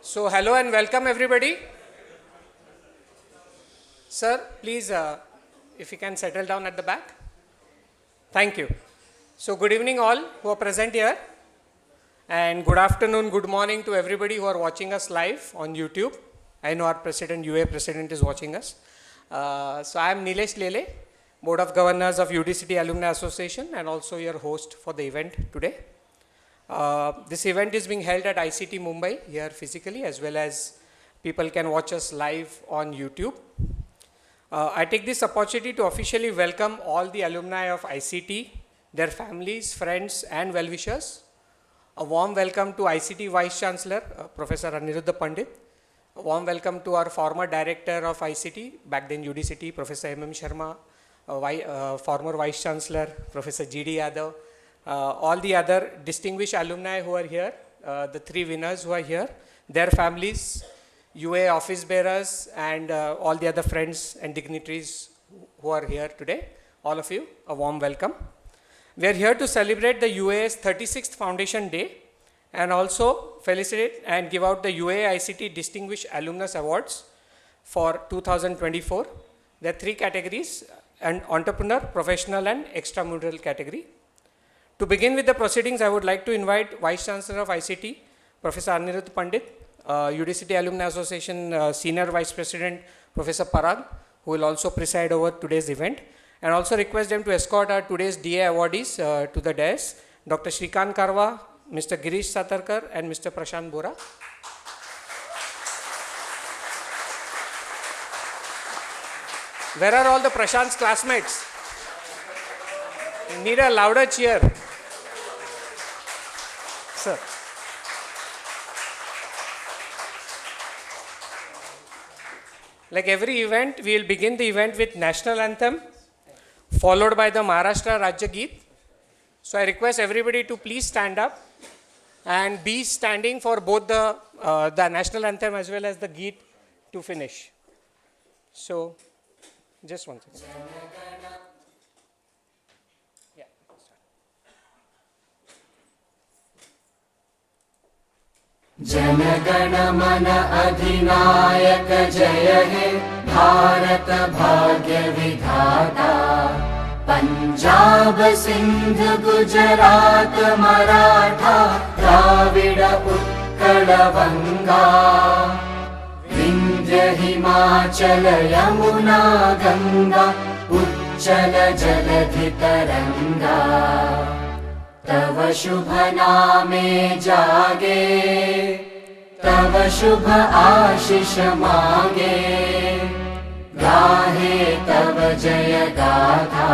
So hello and welcome everybody. Sir, please if you can settle down at the back. Thank you. So good evening all who are present here, and good afternoon, good morning to everybody who are watching us live on YouTube. I know our president, UA president is watching us. So I am Nilesh Lele, Board of Governors of UDCT Alumni Association and also your host for the event today. This event is being held at ICT Mumbai here physically, as well as people can watch us live on YouTube. I take this opportunity to officially welcome all the alumni of ICT, their families, friends and well-wishers. A warm welcome to ICT Vice Chancellor, Professor Aniruddha Pandit. A warm welcome to our former Director of ICT, back then UDCT, Professor M.M. Sharma, former Vice Chancellor, Professor G.D. Yadav, all the other distinguished alumni who are here, the three winners who are here, their families, UA office bearers, and all the other friends and dignitaries who are here today. All of you, a warm welcome. We are here to celebrate the UA's 36th Foundation Day and also felicitate and give out the UAA-ICT Distinguished Alumnus Awards for 2024. There are three categories: an entrepreneur, professional and extramural category. To begin with the proceedings, I would like to invite Vice Chancellor of ICT, Professor Aniruddha Pandit, UDCT Alumni Association Senior Vice President, Professor Parag, who will also preside over today's event, and also request them to escort our today's DA awardees to the dais, Dr. Shrikant Karwa, Mr. Girish Satarkar, and Mr. Prashant Bora. Where are all the Prashant's classmates? Need a louder cheer. Sir. Like every event, we will begin the event with National Anthem, followed by the Maharashtra Rajya Geet. So I request everybody to please stand up and be standing for both the National Anthem as well as the Geet to finish. So, just one second. जनगण मन अधिनायक जय हे भारत भाग्य विधाता पंजाब सिंध गुजरात मराठा द्राविड उत्कल बंगा विंध्य हिमाचल यमुना गंगा उच्चल जलधि तरंगा तव शुभ नामे जागे तव शुभ आशीष मांगे गाहे तव जय गाथा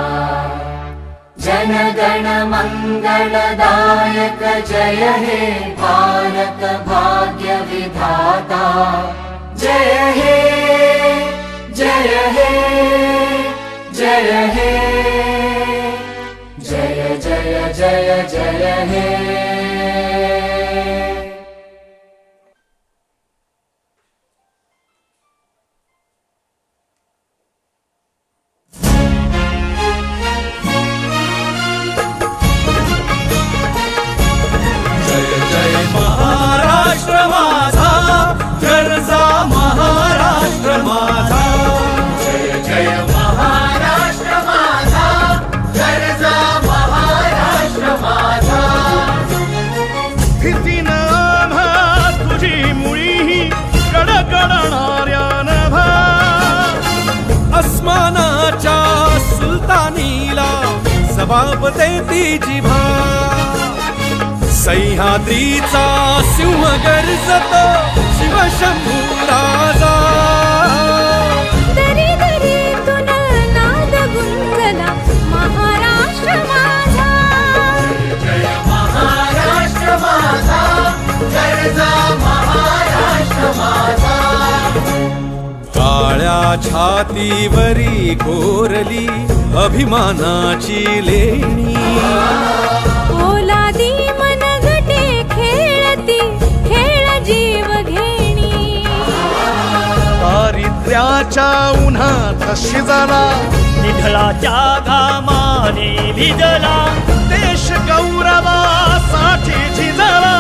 जन गण मंगलदायक जय हे भारत भाग्य विधाता जय हे जय हे जय हे जय जय जय जय हे जबाब देती जिभा सह्याद्रीचा सिंह गर्जतो शिवशंभू राजा दरी दरीतून नाद गुंजला महाराष्ट्र माझा जय महाराष्ट्र माझा गर्जा महाराष्ट्र माझा काळ्या छातीवरी कोरली अभिमानाची लेणी ओलादी मनगटे खेळती खेळ जीव घेणी दारिद्र्याच्या उन्हात शिजला निधळाच्या घामाने भिजला देश गौरवासाठी झिजला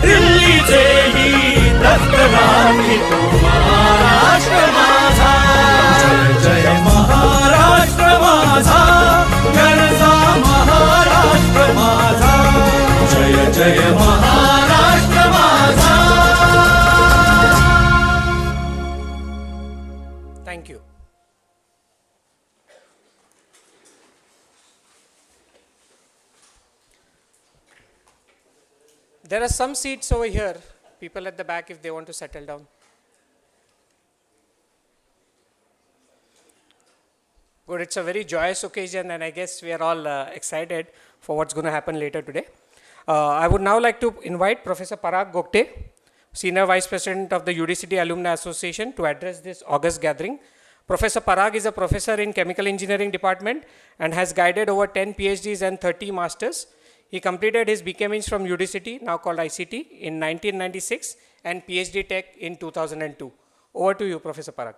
दिल्लीचेही मस्त राखी तो महाराष्ट्र माझा. जय जय महाराष्ट्र माझा, गरजा महाराष्ट्र माझा. जय जय महाराष्ट्र माझा. Thank you. There are some seats over here. People at the back, if they want to settle down. Good, it's a very joyous occasion, and I guess we are all excited for what's going to happen later today. I would now like to invite Professor Parag Gokte, Senior Vice President of the UAA-ICT Alumni Association, to address this August gathering. Professor Parag is a professor in Chemical Engineering Department and has guided over 10 PhDs and 30 Masters. He completed his BChem from UAA-ICT, now called ICT, in 1996 and PhD Tech in 2002. Over to you, Professor Parag.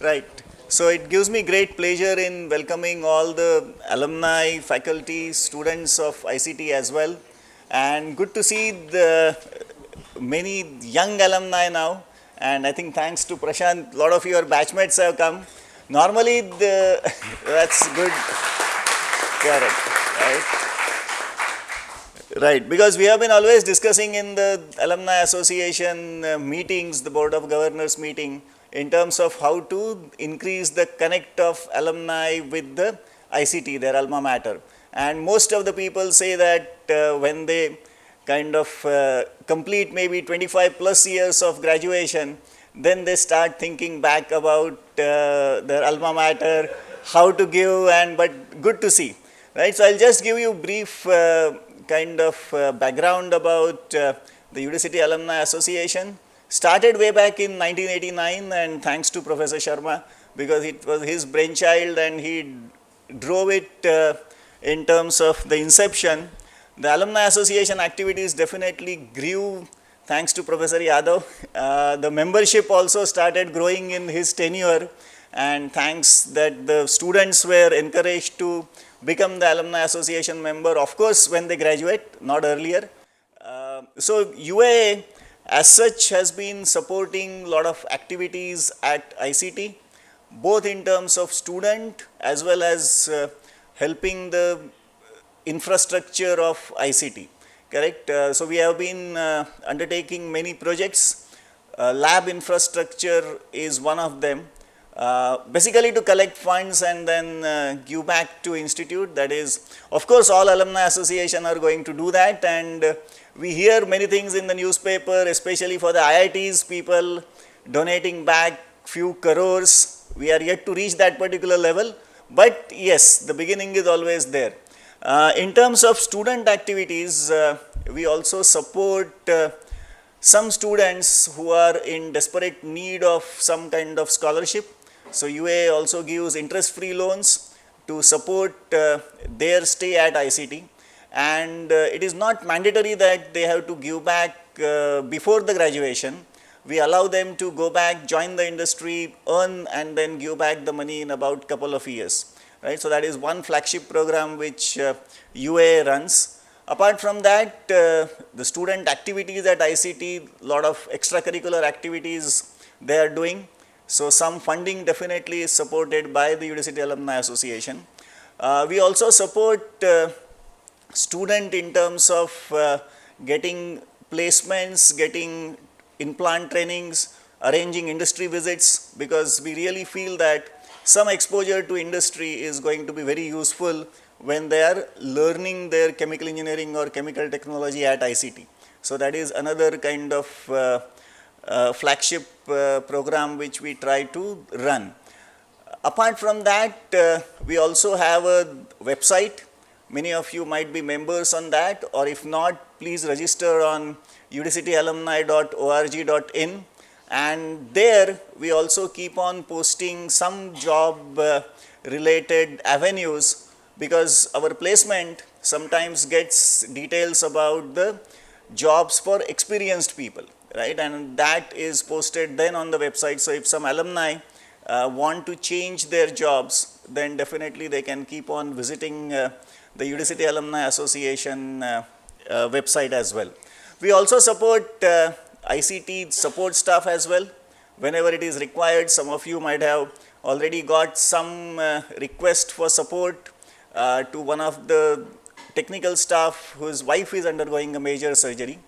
Right. So it gives me great pleasure in welcoming all the alumni, faculty, students of ICT as well. And good to see the many young alumni now. And I think thanks to Prashant, a lot of your batchmates have come. Normally, that's good. Correct. Right. Right. Because we have been always discussing in the Alumni Association meetings, the Board of Governors meeting, in terms of how to increase the connect of alumni with the ICT, their alma mater. And most of the people say that when they kind of complete maybe 25 plus years of graduation, then they start thinking back about their alma mater, how to give, but good to see, right? So I'll just give you brief kind of background about the UAA-ICT Alumni Association. Started way back in 1989, and thanks to Professor Sharma, because it was his brainchild and he drove it in terms of the inception. The Alumni Association activities definitely grew thanks to Professor Yadav. The membership also started growing in his tenure, and thanks that the students were encouraged to become the Alumni Association member, of course, when they graduate, not earlier. So UAA as such has been supporting a lot of activities at ICT, both in terms of student as well as helping the infrastructure of ICT, correct? So we have been undertaking many projects. Lab infrastructure is one of them. Basically to collect funds and then give back to institute. That is, of course, all alumni association are going to do that, and we hear many things in the newspaper, especially for the IITs, people donating back few crores. We are yet to reach that particular level, but yes, the beginning is always there. In terms of student activities, we also support some students who are in desperate need of some kind of scholarship. So UAA also gives interest-free loans to support their stay at ICT, and it is not mandatory that they have to give back before the graduation. We allow them to go back, join the industry, earn, and then give back the money in about couple of years. Right? So that is one flagship program which UAA runs. Apart from that, the student activities at ICT, lot of extracurricular activities they are doing. So some funding definitely is supported by the UAA-ICT Alumni Association. We also support student in terms of getting placements, getting in-plant trainings, arranging industry visits, because we really feel that some exposure to industry is going to be very useful when they are learning their chemical engineering or chemical technology at ICT. So that is another kind of flagship program which we try to run. Apart from that, we also have a website. Many of you might be members on that, or if not, please register on udcityalumni.org.in, and there we also keep on posting some job related avenues, because our placement sometimes gets details about the jobs for experienced people, right? And that is posted then on the website. So if some alumni want to change their jobs, then definitely they can keep on visiting the UAA-ICT Alumni Association website as well. We also support ICT support staff as well. Whenever it is required, some of you might have already got some request for support to one of the technical staff whose wife is undergoing a major surgery.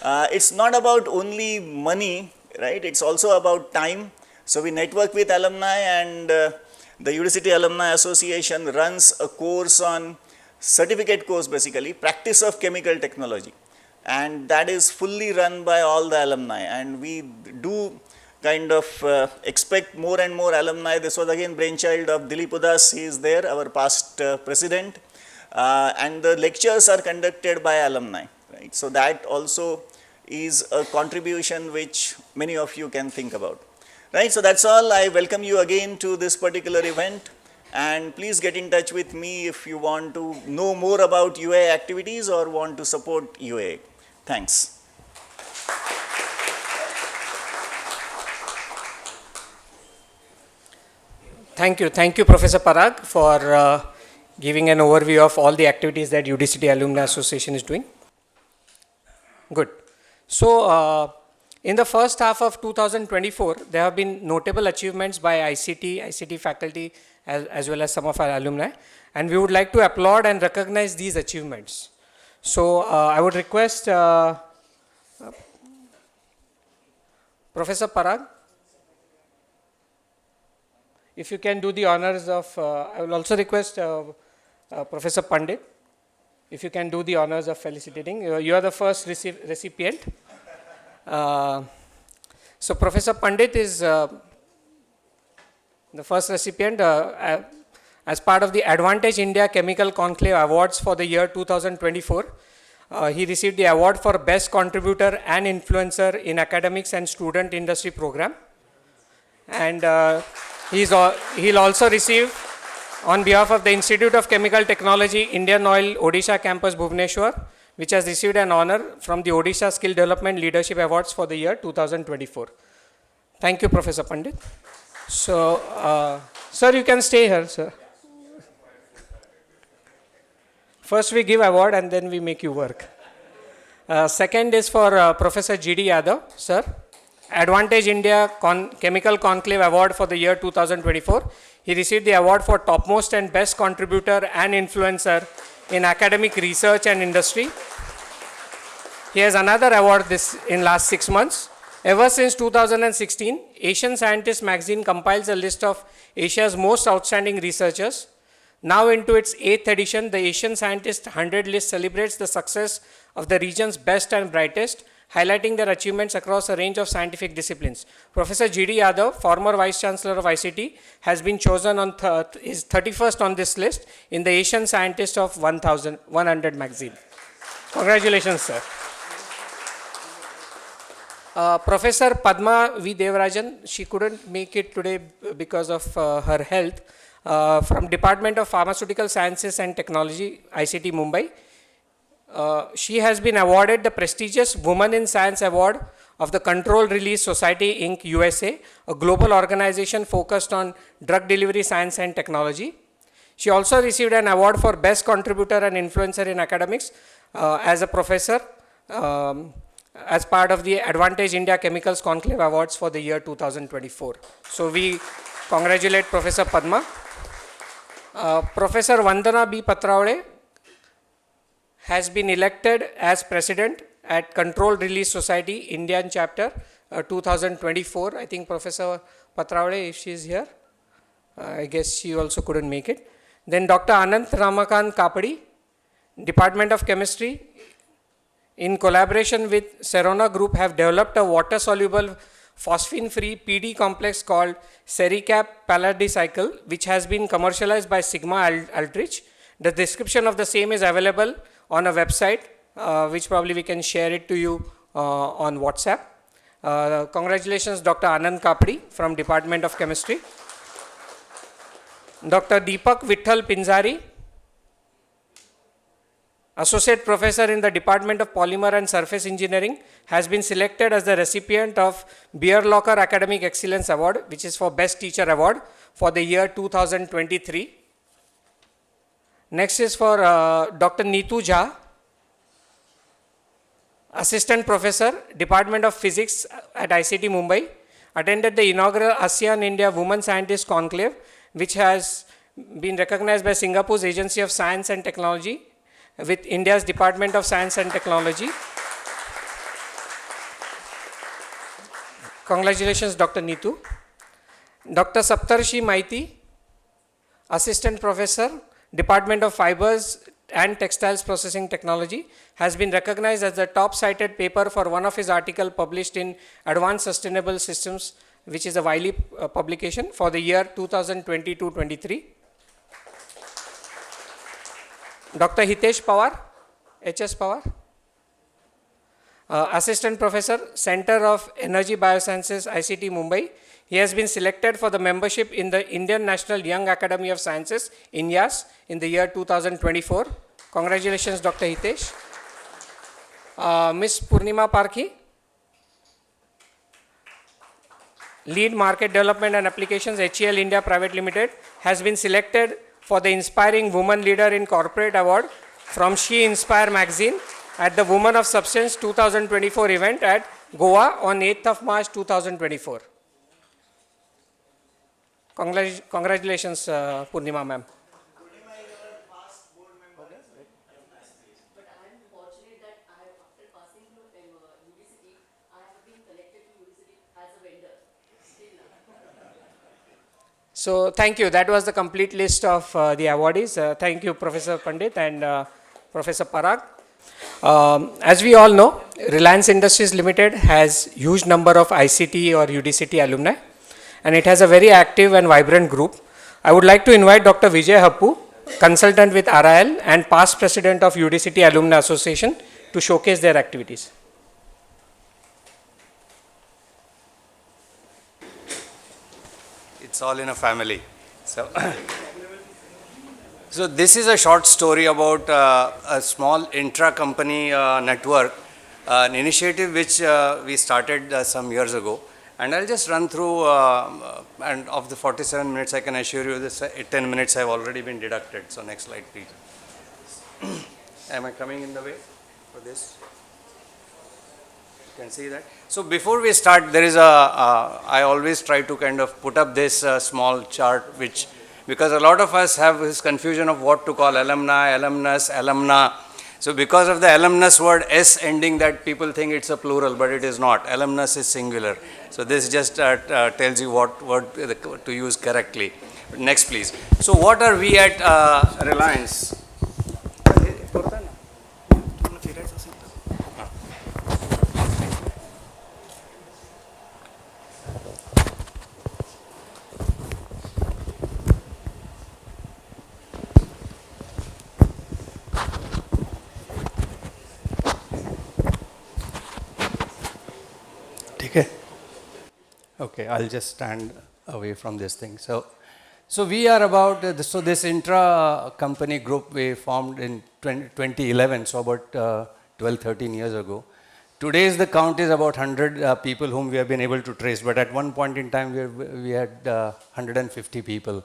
It's not about only money, right? It's also about time. So we network with alumni, and the UAA-ICT Alumni Association runs a course on certificate course, basically practice of chemical technology, and that is fully run by all the alumni, and we do kind of expect more and more alumni. This was again brainchild of Dilip Udas. He is there, our past president, and the lectures are conducted by alumni, right? So that also is a contribution which many of you can think about, right? So that's all. I welcome you again to this particular event, and please get in touch with me if you want to know more about UAA activities or want to support UAA. Thanks. Thank you, Professor Parag, for giving an overview of all the activities that UAA-ICT Alumni Association is doing. Good. So, in the first half of 2024, there have been notable achievements by ICT faculty, as well as some of our alumni, and we would like to applaud and recognize these achievements. So, I would request Professor Parag, if you can do the honors of, I will also request Professor Pandit, if you can do the honors of felicitating. You are the first recipient. So Professor Pandit is the first recipient as part of the Advantage India Chemical Conclave Awards for the year 2024. He received the award for Best Contributor and Influencer in Academics and Student Industry Program. And he'll also receive, on behalf of the Institute of Chemical Technology, Indian Oil, Odisha Campus, Bhubaneswar, which has received an honor from the Odisha Skill Development Leadership Awards for the year 2024. Thank you, Professor Pandit. So, sir, you can stay here, sir. First we give award and then we make you work. Second is for Professor G.D. Yadav, sir. Advantage India Chemical Conclave Award for the year 2024. He received the award for Topmost and Best Contributor and Influencer in Academic Research and Industry. He has another award in last 6 months. Ever since 2016, Asian Scientist magazine compiles a list of Asia's most outstanding researchers. Now into its 8th edition, the Asian Scientist 100 list celebrates the success of the region's best and brightest, highlighting their achievements across a range of scientific disciplines. Professor G.D. Yadav, former Vice Chancellor of ICT, has been chosen on is 31st on this list in the Asian Scientist of 100 magazine. Congratulations, sir. Professor Padma V. Devarajan, she couldn't make it today because of her health, from Department of Pharmaceutical Sciences and Technology, ICT Mumbai. She has been awarded the prestigious Women in Science Award of the Control Release Society Inc. USA, a global organization focused on drug delivery science and technology. She also received an award for Best Contributor and Influencer in Academics as a professor as part of the Advantage India Chemicals Conclave Awards for the year 2024. So we congratulate Professor Padma. Professor Vandana B. Patrawade has been elected as President at Control Release Society Indian Chapter 2024. I think Professor Patrawade, if she is here, I guess she also couldn't make it. Then Dr. Anant Ramakant Kapadi, Department of Chemistry, in collaboration with Serona Group, have developed a water-soluble phosphine-free PD complex called Sericap Palladicycle, which has been commercialized by Sigma Aldrich. The description of the same is available on a website, which probably we can share it to you on WhatsApp. Congratulations, Dr. Anand Kapadi from Department of Chemistry. Dr. Deepak Vitthal Pinzari, Associate Professor in the Department of Polymer and Surface Engineering, has been selected as the recipient of Beer Locker Academic Excellence Award, which is for Best Teacher Award for the year 2023. Next is for Dr. Neetu Jha, Assistant Professor, Department of Physics at ICT Mumbai, attended the inaugural ASEAN India Women Scientist Conclave, which has been recognized by Singapore's Agency of Science and Technology with India's Department of Science and Technology. Congratulations, Dr. Neetu. Dr. Saptarshi Maiti, Assistant Professor, Department of Fibers and Textiles Processing Technology, has been recognized as the top cited paper for one of his articles published in Advanced Sustainable Systems, which is a Wiley publication for the year 2022-23. Dr. Hitesh Pawar, HS Pawar, Assistant Professor, Center of Energy Biosciences, ICT Mumbai. He has been selected for the membership in the Indian National Young Academy of Sciences, INYAS, in the year 2024. Congratulations, Dr. Hitesh. Ms. Purnima Parkhi, Lead Market Development and Applications, HEL India Private Limited, has been selected for the Inspiring Woman Leader in Corporate Award from She Inspire magazine at the Woman of Substance 2024 event at Goa on 8th of March 2024. Congratulations, Purnima ma'am. So thank you. That was the complete list of the awardees. Thank you, Professor Pandit and Professor Parag. As we all know, Reliance Industries Limited has huge number of ICT or UDCT alumni, and it has a very active and vibrant group. I would like to invite Dr. Vijay Happu, consultant with RIL and past president of UDCT Alumni Association, to showcase their activities. It's all in a family. So this is a short story about a small intra-company network, an initiative which we started some years ago. And I'll just run through, and of the 47 minutes, I can assure you this 10 minutes have already been deducted. So next slide, please. Am I coming in the way for this? You can see that. So before we start, there is I always try to kind of put up this small chart, which, because a lot of us have this confusion of what to call alumni, alumnus, alumna. So because of the alumnus word S ending, that people think it's a plural, but it is not. Alumnus is singular. So this just tells you what word to use correctly. Next, please. So what are we at Reliance? Okay, I'll just stand away from this thing. So we are about, this intra-company group we formed in 2011, so about 12, 13 years ago. Today's the count is about 100 people whom we have been able to trace, but at one point in time we had 150 people.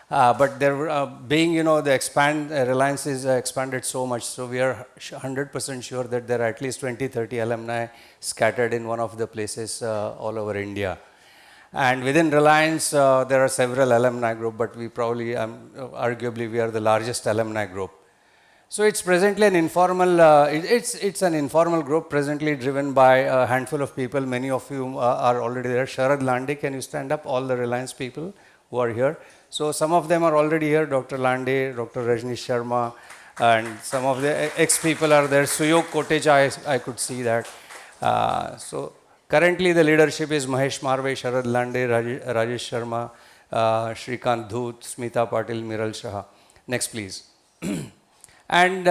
But there being, the Reliance is expanded so much, so we are 100% sure that there are at least 20, 30 alumni scattered in one of the places all over India. And within Reliance, there are several alumni groups, but we probably, arguably, we are the largest alumni group. So it's presently an informal, it's an informal group presently driven by a handful of people. Many of you are already there. Sharad Lande, can you stand up? All the Reliance people who are here. So some of them are already here, Dr. Lande, Dr. Rajnish Sharma, and some of the ex-people are there. Suyog Kotecha, I could see that. So currently the leadership is Mahesh Marve, Sharad Lande, Rajesh Sharma, Shrikant Dhoot, Smita Patil, Miral Shah. Next, please. And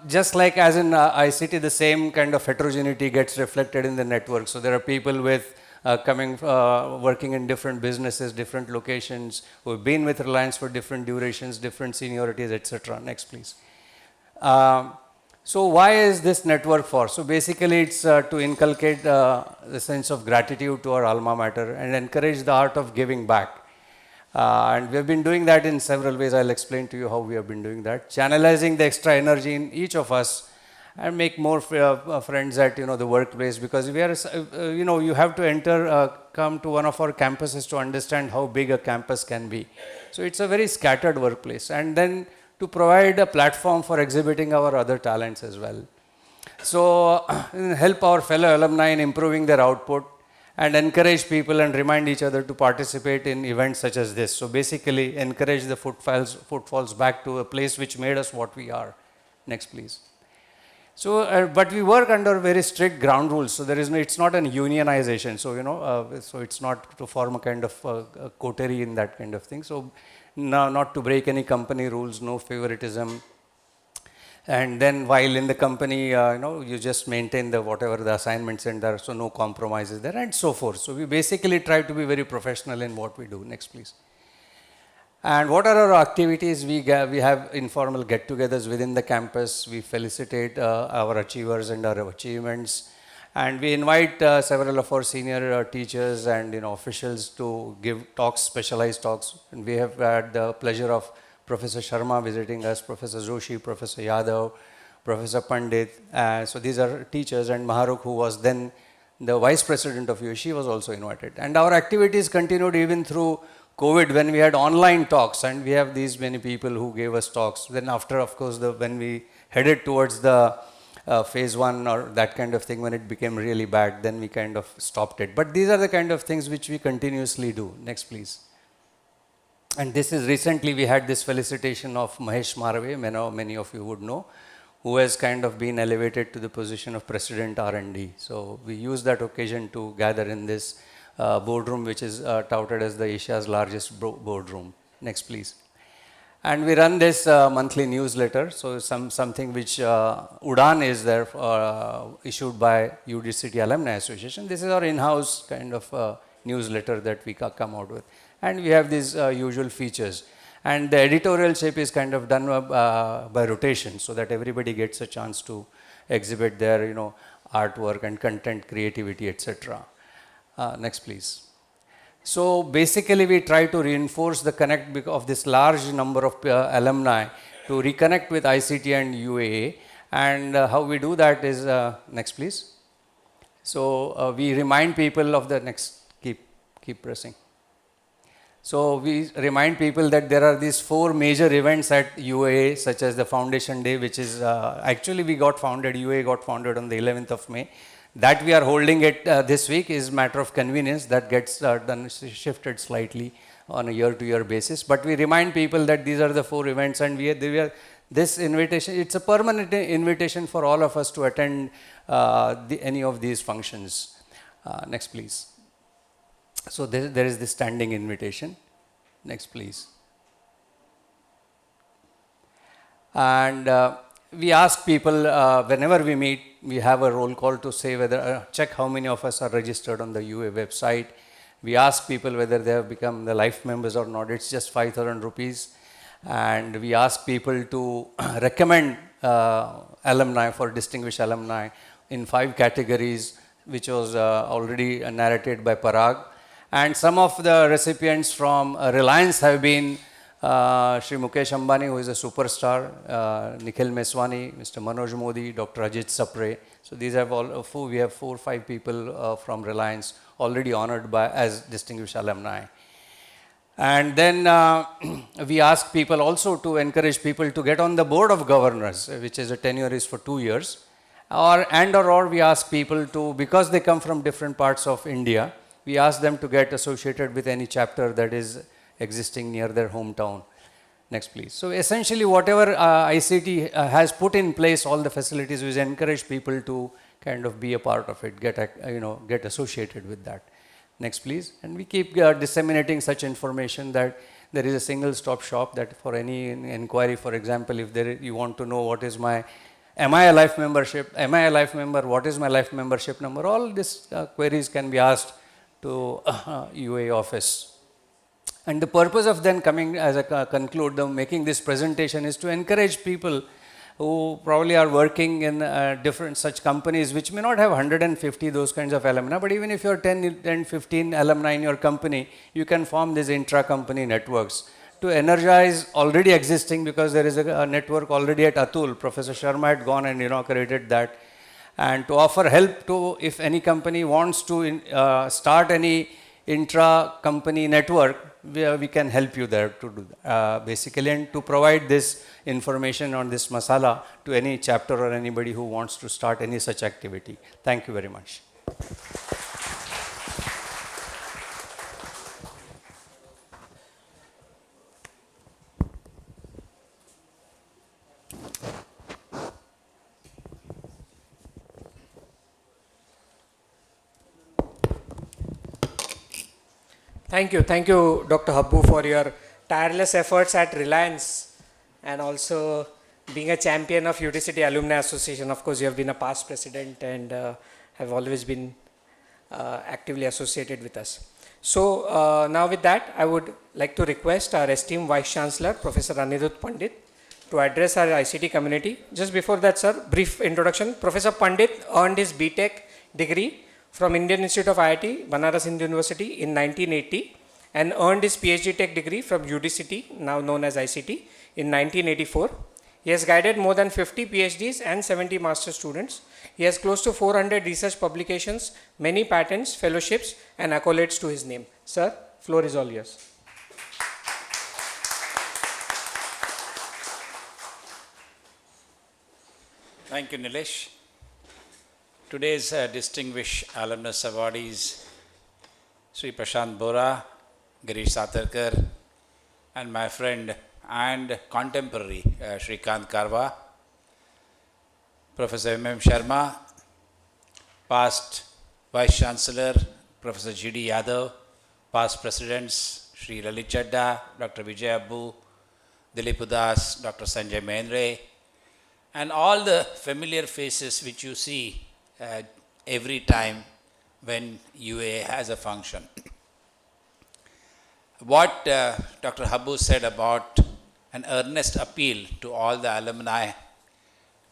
just like as in ICT, the same kind of heterogeneity gets reflected in the network. So there are people with working in different businesses, different locations, who have been with Reliance for different durations, different seniorities, etc. Next, please. So why is this network for? So basically it's to inculcate the sense of gratitude to our alma mater and encourage the art of giving back. And we have been doing that in several ways. I'll explain to you how we have been doing that. Channelizing the extra energy in each of us and make more friends at the workplace, because we are you have to enter come to one of our campuses to understand how big a campus can be. So it's a very scattered workplace, and then to provide a platform for exhibiting our other talents as well. So help our fellow alumni in improving their output and encourage people and remind each other to participate in events such as this. So basically encourage the footfalls back to a place which made us what we are. Next please. So, but we work under very strict ground rules. So there is no, it's not an unionization. So, so it's not to form a kind of a coterie in that kind of thing. So no, not to break any company rules, no favoritism. And then while in the company, you just maintain the whatever the assignments and there, so no compromises there and so forth. So we basically try to be very professional in what we do. Next please. And what are our activities? We have informal get-togethers within the campus. We felicitate our achievers and our achievements. And we invite several of our senior teachers and officials to give talks, specialized talks. And we have had the pleasure of Professor Sharma visiting us, Professor Joshi, Professor Yadav, Professor Pandit. So these are teachers, and Maharukh, who was then the vice president of UAA, was also invited. And our activities continued even through COVID, when we had online talks, and we have these many people who gave us talks. Then after, of course, when we headed towards the phase 1 or that kind of thing, when it became really bad, then we kind of stopped it. But these are the kind of things which we continuously do. Next please. And this is recently we had this felicitation of Mahesh Marave, many of you would know, who has kind of been elevated to the position of President R&D. So we use that occasion to gather in this boardroom, which is touted as the Asia's largest boardroom. Next please. And we run this monthly newsletter. So something which Udan is there issued by UD City Alumni Association. This is our in-house kind of newsletter that we come out with. And we have these usual features. And the editorialship is kind of done by rotation, so that everybody gets a chance to exhibit their artwork and content, creativity, etc. Next please. So basically we try to reinforce the connect of this large number of alumni to reconnect with ICT and UAA. And how we do that is, next please. So we remind people of the next, keep pressing. So we remind people that there are these 4 major events at UAA, such as the Foundation Day, which is actually UAA got founded on the 11th of May. That we are holding it this week is matter of convenience, that gets shifted slightly on a year-to-year basis. But we remind people that these are the 4 events, and this invitation, it's a permanent invitation for all of us to attend any of these functions. Next please. So there is this standing invitation. Next please. And we ask people whenever we meet, we have a roll call to say whether, check how many of us are registered on the UA website. We ask people whether they have become the life members or not. It's just 5,000 rupees. And we ask people to recommend alumni for distinguished alumni in 5 categories, which was already narrated by Parag. And some of the recipients from Reliance have been Shri Mukesh Ambani, who is a superstar, Nikhil Meswani, Mr. Manoj Modi, Dr. Ajit Sapre. So these have we have 4 or 5 people from Reliance already honored as distinguished alumni. And then we ask people also to encourage people to get on the board of governors, which is a tenure is for 2 years. Or we ask people to, because they come from different parts of India, we ask them to get associated with any chapter that is existing near their hometown. Next please. So essentially whatever ICT has put in place, all the facilities, we encourage people to kind of be a part of it, get associated with that. Next please. And we keep disseminating such information that there is a single stop shop, that for any inquiry, for example, if you want to know what is am I a life membership, am I a life member, what is my life membership number, all these queries can be asked to UA office. And the purpose of then coming, as I conclude, making this presentation is to encourage people who probably are working in different such companies which may not have 150 those kinds of alumni, but even if you're 10 and 15 alumni in your company, you can form these intra-company networks to energize already existing, because there is a network already at Atul. Professor Sharma had gone and inaugurated that. And to offer help to, if any company wants to start any intra-company network, we can help you there to do basically, and to provide this information on this masala to any chapter or anybody who wants to start any such activity. Thank you very much. Thank you, Dr. Habbu, for your tireless efforts at Reliance and also being a champion of UTCity Alumni Association. Of course, you have been a past president and have always been actively associated with us. So now with that, I would like to request our esteemed Vice Chancellor, Professor Anirudh Pandit, to address our ICT community. Just before that, sir, brief introduction. Professor Pandit earned his BTech degree from Indian Institute of IIT, Banaras Hindu University in 1980, and earned his PhD Tech degree from UDCT, now known as ICT, in 1984. He has guided more than 50 PhDs and 70 master students. He has close to 400 research publications, many patents, fellowships, and accolades to his name. Sir, floor is all yours. Thank you, Nilesh. Today's distinguished alumnus awardees, Sri Prashant Bora, Girish Satarkar, and my friend and contemporary Shrikant Karwa, Professor M.M. Sharma, past Vice Chancellor Professor G.D. Yadav, past presidents Sri Lalit Chadda, Dr. Vijay Abbu, Dilip Udas, Dr. Sanjay Mehendre, and all the familiar faces which you see every time when UAA has a function. What Dr. Habbu said about an earnest appeal to all the alumni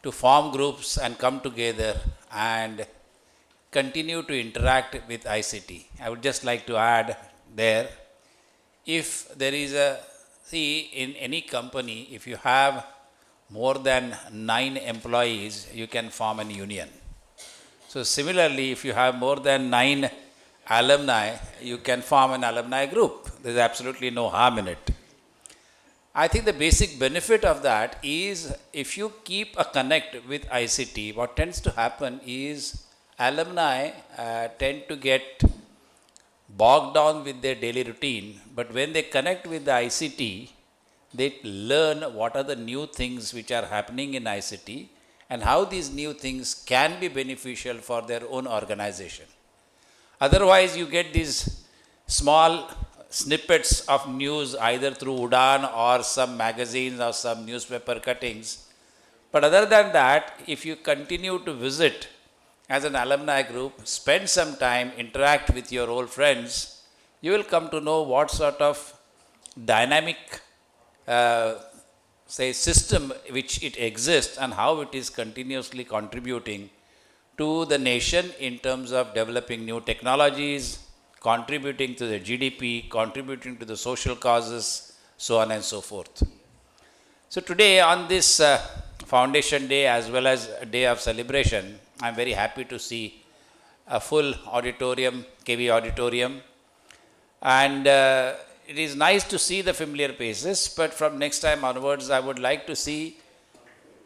to form groups and come together and continue to interact with ICT. I would just like to add there, if there is in any company, if you have more than 9 employees, you can form an union. So similarly, if you have more than 9 alumni, you can form an alumni group. There's absolutely no harm in it. I think the basic benefit of that is if you keep a connect with ICT, what tends to happen is alumni tend to get bogged down with their daily routine, but when they connect with the ICT, they learn what are the new things which are happening in ICT and how these new things can be beneficial for their own organization. Otherwise, you get these small snippets of news either through Udan or some magazines or some newspaper cuttings. But other than that, if you continue to visit as an alumni group, spend some time, interact with your old friends, you will come to know what sort of dynamic system which it exists and how it is continuously contributing to the nation in terms of developing new technologies, contributing to the GDP, contributing to the social causes, so on and so forth. So today on this Foundation Day as well as a day of celebration, I am very happy to see a full auditorium, KV auditorium, and it is nice to see the familiar faces, but from next time onwards, I would like to see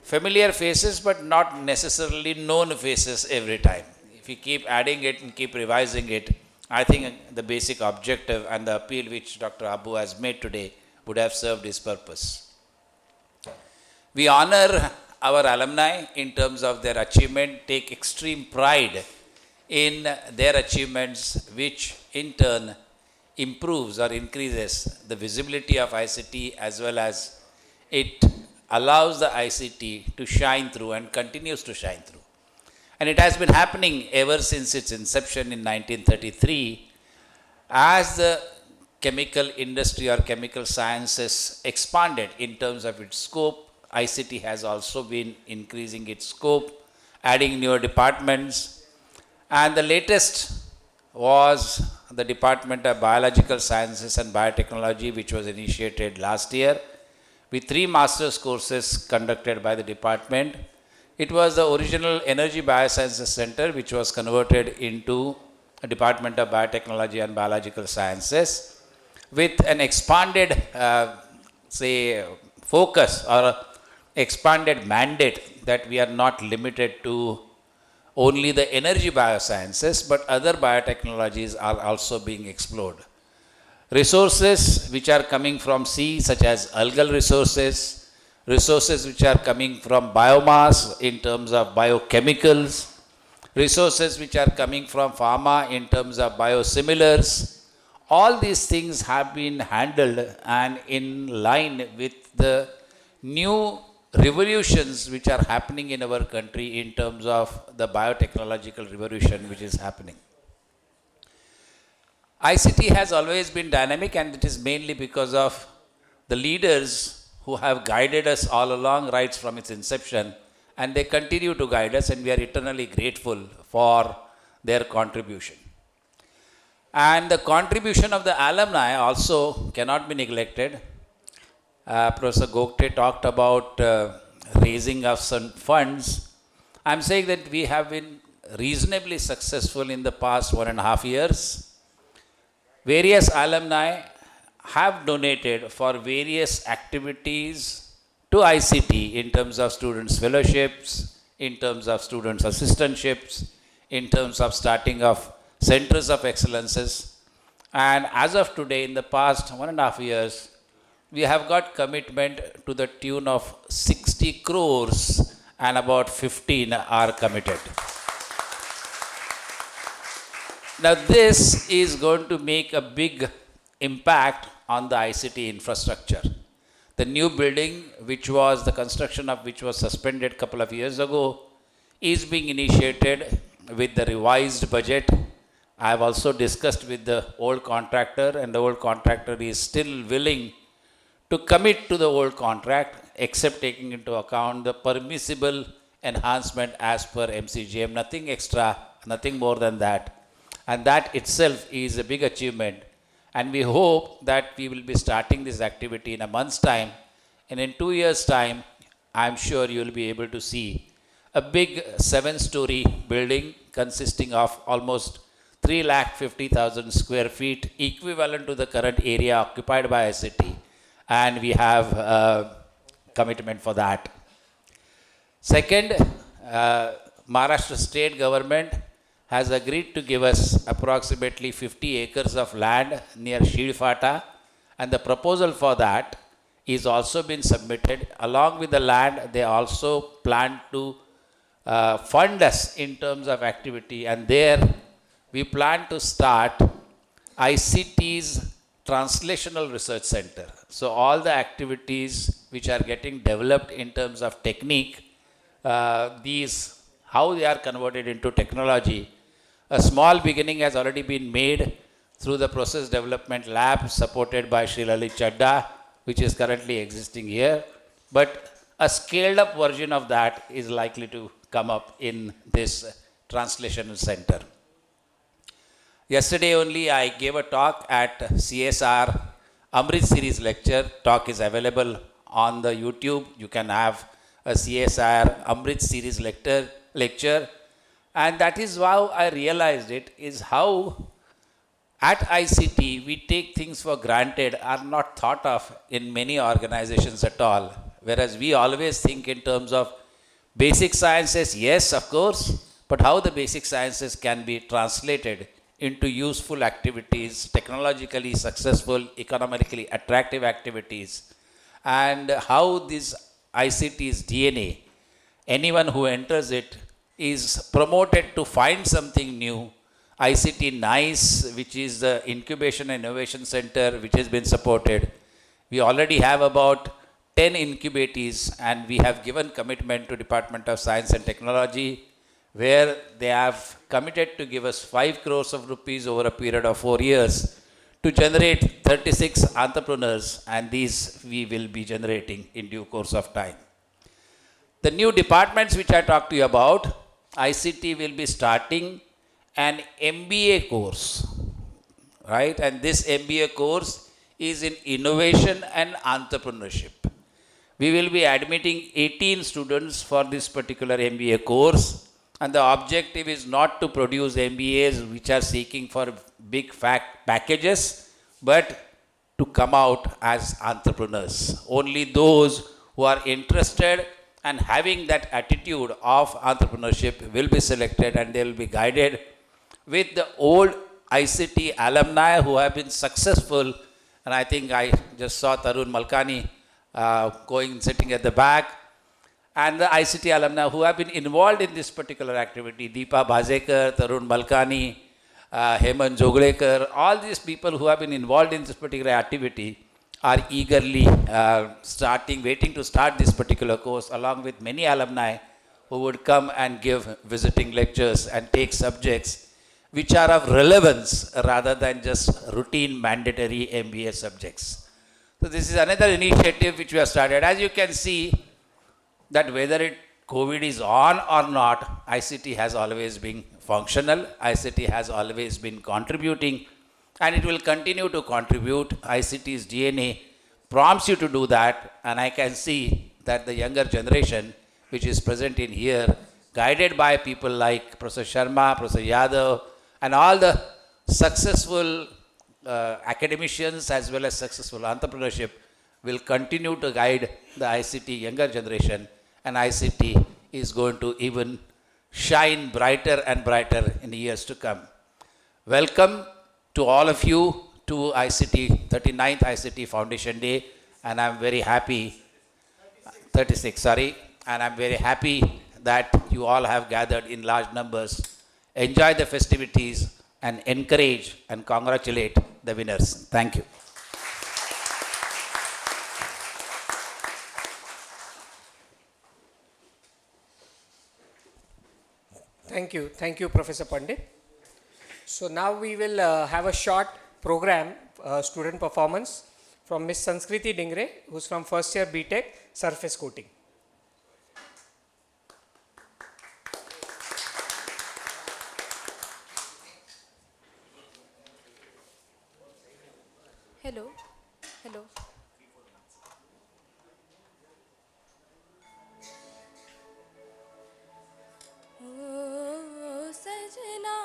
familiar faces, but not necessarily known faces every time. If you keep adding it and keep revising it, I think the basic objective and the appeal which Dr. Habbu has made today would have served his purpose. We honor our alumni in terms of their achievement, take extreme pride in their achievements, which in turn improves or increases the visibility of ICT as well as it allows the ICT to shine through and continues to shine through. And it has been happening ever since its inception in 1933 as the chemical industry or chemical sciences expanded in terms of its scope, ICT has also been increasing its scope, adding newer departments. And the latest was the Department of Biological Sciences and Biotechnology, which was initiated last year with 3 master's courses conducted by the department. It was the original Energy Biosciences Center, which was converted into a Department of Biotechnology and Biological Sciences with an expanded, focus or expanded mandate that we are not limited to only the energy biosciences, but other biotechnologies are also being explored. Resources which are coming from sea, such as algal resources, resources which are coming from biomass in terms of biochemicals, resources which are coming from pharma in terms of biosimilars, all these things have been handled and in line with the new revolutions which are happening in our country in terms of the biotechnological revolution which is happening. ICT has always been dynamic, and it is mainly because of the leaders who have guided us all along right from its inception, and they continue to guide us, and we are eternally grateful for their contribution. And the contribution of the alumni also cannot be neglected. Professor Gokte talked about raising of some funds. I'm saying that we have been reasonably successful in the past 1.5 years. Various alumni have donated for various activities to ICT in terms of students' fellowships, in terms of students' assistantships, in terms of starting of centers of excellences. And as of today, in the past 1.5 years, we have got commitment to the tune of 60 crores and about 15 are committed. Now this is going to make a big impact on the ICT infrastructure. The new building, which was the construction of which was suspended a couple of years ago, is being initiated with the revised budget. I have also discussed with the old contractor, and the old contractor is still willing to commit to the old contract, except taking into account the permissible enhancement as per MCGM, nothing extra, nothing more than that. And that itself is a big achievement. And we hope that we will be starting this activity in a month's time. And in 2 years' time, I'm sure you will be able to see a big 7-story building consisting of almost 350,000 square feet, equivalent to the current area occupied by ICT. And we have commitment for that. Second, Maharashtra state government has agreed to give us approximately 50 acres of land near Shilfata, and the proposal for that is also been submitted. Along with the land, they also plan to fund us in terms of activity, and there we plan to start ICT's Translational Research Center. So all the activities which are getting developed in terms of technique, these, how they are converted into technology, a small beginning has already been made through the process development lab supported by Sri Lalit Chadda, which is currently existing here. But a scaled up version of that is likely to come up in this translational center. Yesterday only I gave a talk at CSR Amrit series lecture. Talk is available on the YouTube. You can have a CSR Amrit series lecture. And that is how I realized it, is how at ICT we take things for granted, are not thought of in many organizations at all. Whereas we always think in terms of basic sciences, yes, of course, but how the basic sciences can be translated into useful activities, technologically successful, economically attractive activities, and how this ICT's DNA, anyone who enters it is promoted to find something new. ICT NICE, which is the Incubation and Innovation Center, which has been supported. We already have about 10 incubatees, and we have given commitment to Department of Science and Technology, where they have committed to give us 5 crores of rupees over a period of 4 years to generate 36 entrepreneurs, and these we will be generating in due course of time. The new departments which I talked to you about, ICT will be starting an MBA course, right? And this MBA course is in innovation and entrepreneurship. We will be admitting 18 students for this particular MBA course, and the objective is not to produce MBAs which are seeking for big packages, but to come out as entrepreneurs. Only those who are interested and having that attitude of entrepreneurship will be selected, and they will be guided with the old ICT alumni who have been successful. And I think I just saw Tarun Malkani sitting at the back, and the ICT alumni who have been involved in this particular activity, Deepa Bhazekar, Tarun Malkani, Heman Joglekar, all these people who have been involved in this particular activity are eagerly waiting to start this particular course, along with many alumni who would come and give visiting lectures and take subjects which are of relevance rather than just routine mandatory MBA subjects. So this is another initiative which we have started. As you can see, that whether COVID is on or not, ICT has always been functional, ICT has always been contributing, and it will continue to contribute. ICT's DNA prompts you to do that, and I can see that the younger generation which is present in here, guided by people like Professor Sharma, Professor Yadav, and all the successful academicians as well as successful entrepreneurship, will continue to guide the ICT younger generation, and ICT is going to even shine brighter and brighter in the years to come. Welcome to all of you to ICT, 39th ICT Foundation Day, and I'm very happy, 36, sorry, and I'm very happy that you all have gathered in large numbers. Enjoy the festivities and encourage and congratulate the winners. Thank you. Thank you, Professor Pandit. So now we will have a short program, student performance from Miss Sanskriti Dingre, who's from first year BTech Surface Coating. Hello. Hello. Oh, Sajna.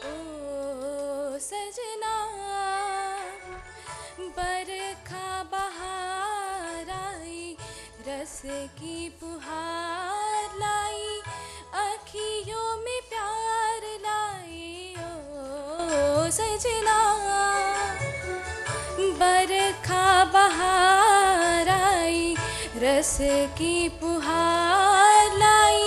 Oh, Sajna. बरखा बहार आई, रस की पुहार लाई, अखियों में प्यार लाई। ओ सजना, बरखा बहार आई, रस की पुहार लाई,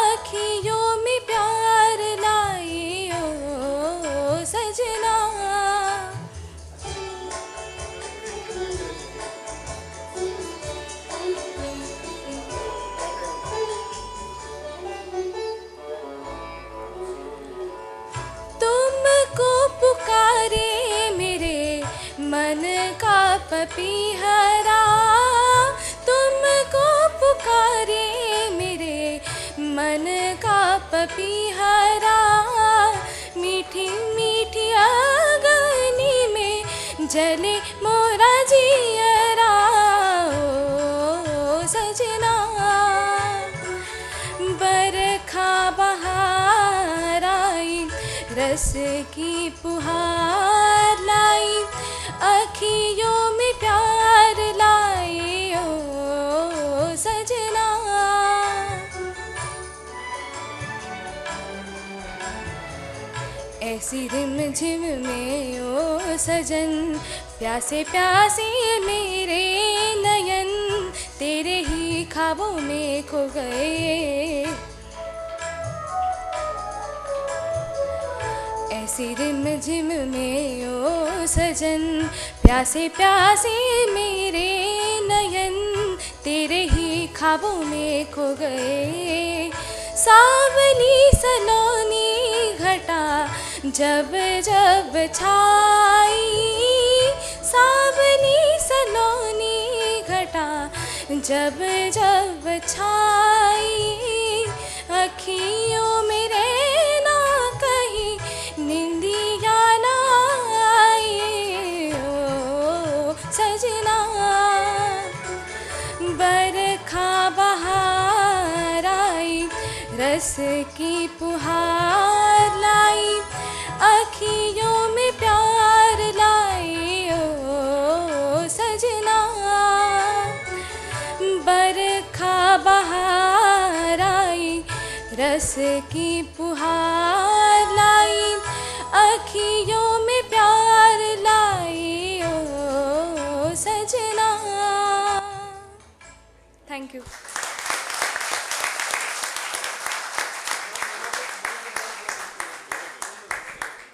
अखियों में प्यार लाई। ओ सजना, पुकारे मेरे मन का पपीहरा, तुमको पुकारे मेरे मन का पपीहरा। मीठी मीठी अगनी में जले मोरा जियरा। ओ सजना, बरखा बहार आई, रस की पुहार लाई, अखियों में प्यार लाई। ओ सजना, ऐसी रिमझिम में ओ सजन, प्यासे प्यासे मेरे नयन, तेरे ही ख्वाबों में खो गए। ऐसी रिमझिम में ओ सजन, प्यासे प्यासे मेरे नयन, तेरे ही ख्वाबों में खो गए। सावली सलोनी घटा जब जब छाई, सावली सलोनी घटा जब जब छाई, अखियों में रहना कहीं निंदिया ना आए ओ सजना, बरखा बहार आई रस की पुहार लाई, अखियों में प्यार लाई ओ सजना, बरखा बहार आई रस की पुहार लाई, अखियों में प्यार लाई ओ सजना। Thank you.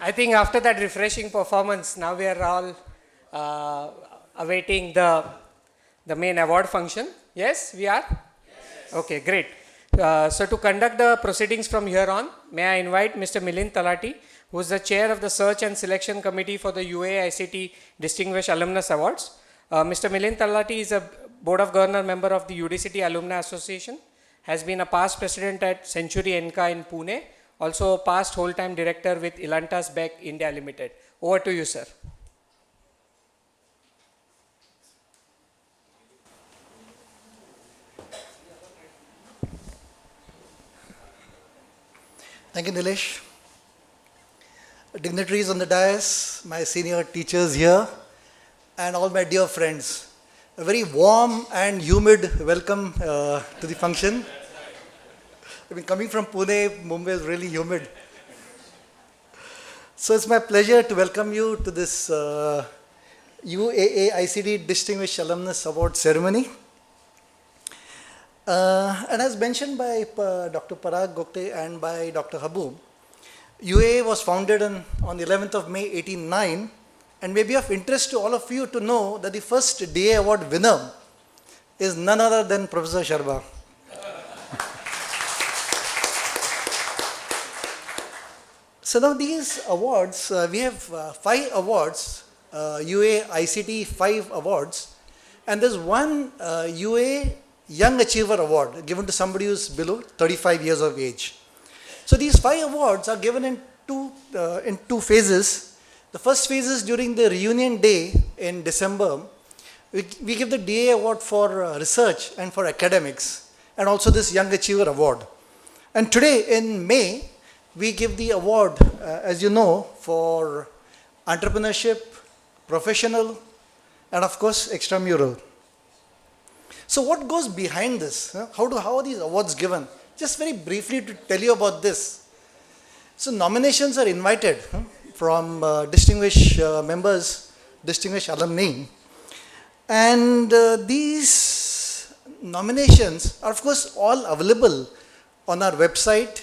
I think after that refreshing performance, now we are all awaiting the main award function. Yes, we are? Yes. Okay, great. So to conduct the proceedings from here on, may I invite Mr. Milind Talati, who is the chair of the Search and Selection Committee for the UAA-ICT Distinguished Alumnus Awards. Mr. Milind Talati is a Board of Governor member of the UDCT Alumni Association, has been a past president at Century Enka in Pune, also a past whole-time director with Ilantas Beck India Limited. Over to you, sir. Thank you, Nilesh. Dignitaries on the dais, my senior teachers here, and all my dear friends. A very warm and humid welcome to the function. I mean, coming from Pune, Mumbai is really humid. So it's my pleasure to welcome you to this UAA-ICT Distinguished Alumnus Award ceremony. And as mentioned by Dr. Parag Gokte and by Dr. Habu, UAA was founded on 11th of May 1809, and may be of interest to all of you to know that the first DA award winner is none other than Professor Sharma. So now these awards, we have 5 awards, UAA-ICT 5 awards, and there's one UAA Young Achiever Award given to somebody who's below 35 years of age. So these 5 awards are given in two phases. The first phase is during the reunion day in December. We give the DA award for research and for academics, and also this Young Achiever Award. And today in May, we give the award, as you know, for entrepreneurship, professional, and of course, extramural. So what goes behind this? How are these awards given? Just very briefly to tell you about this. So nominations are invited from distinguished members, distinguished alumni. And these nominations are of course all available on our website.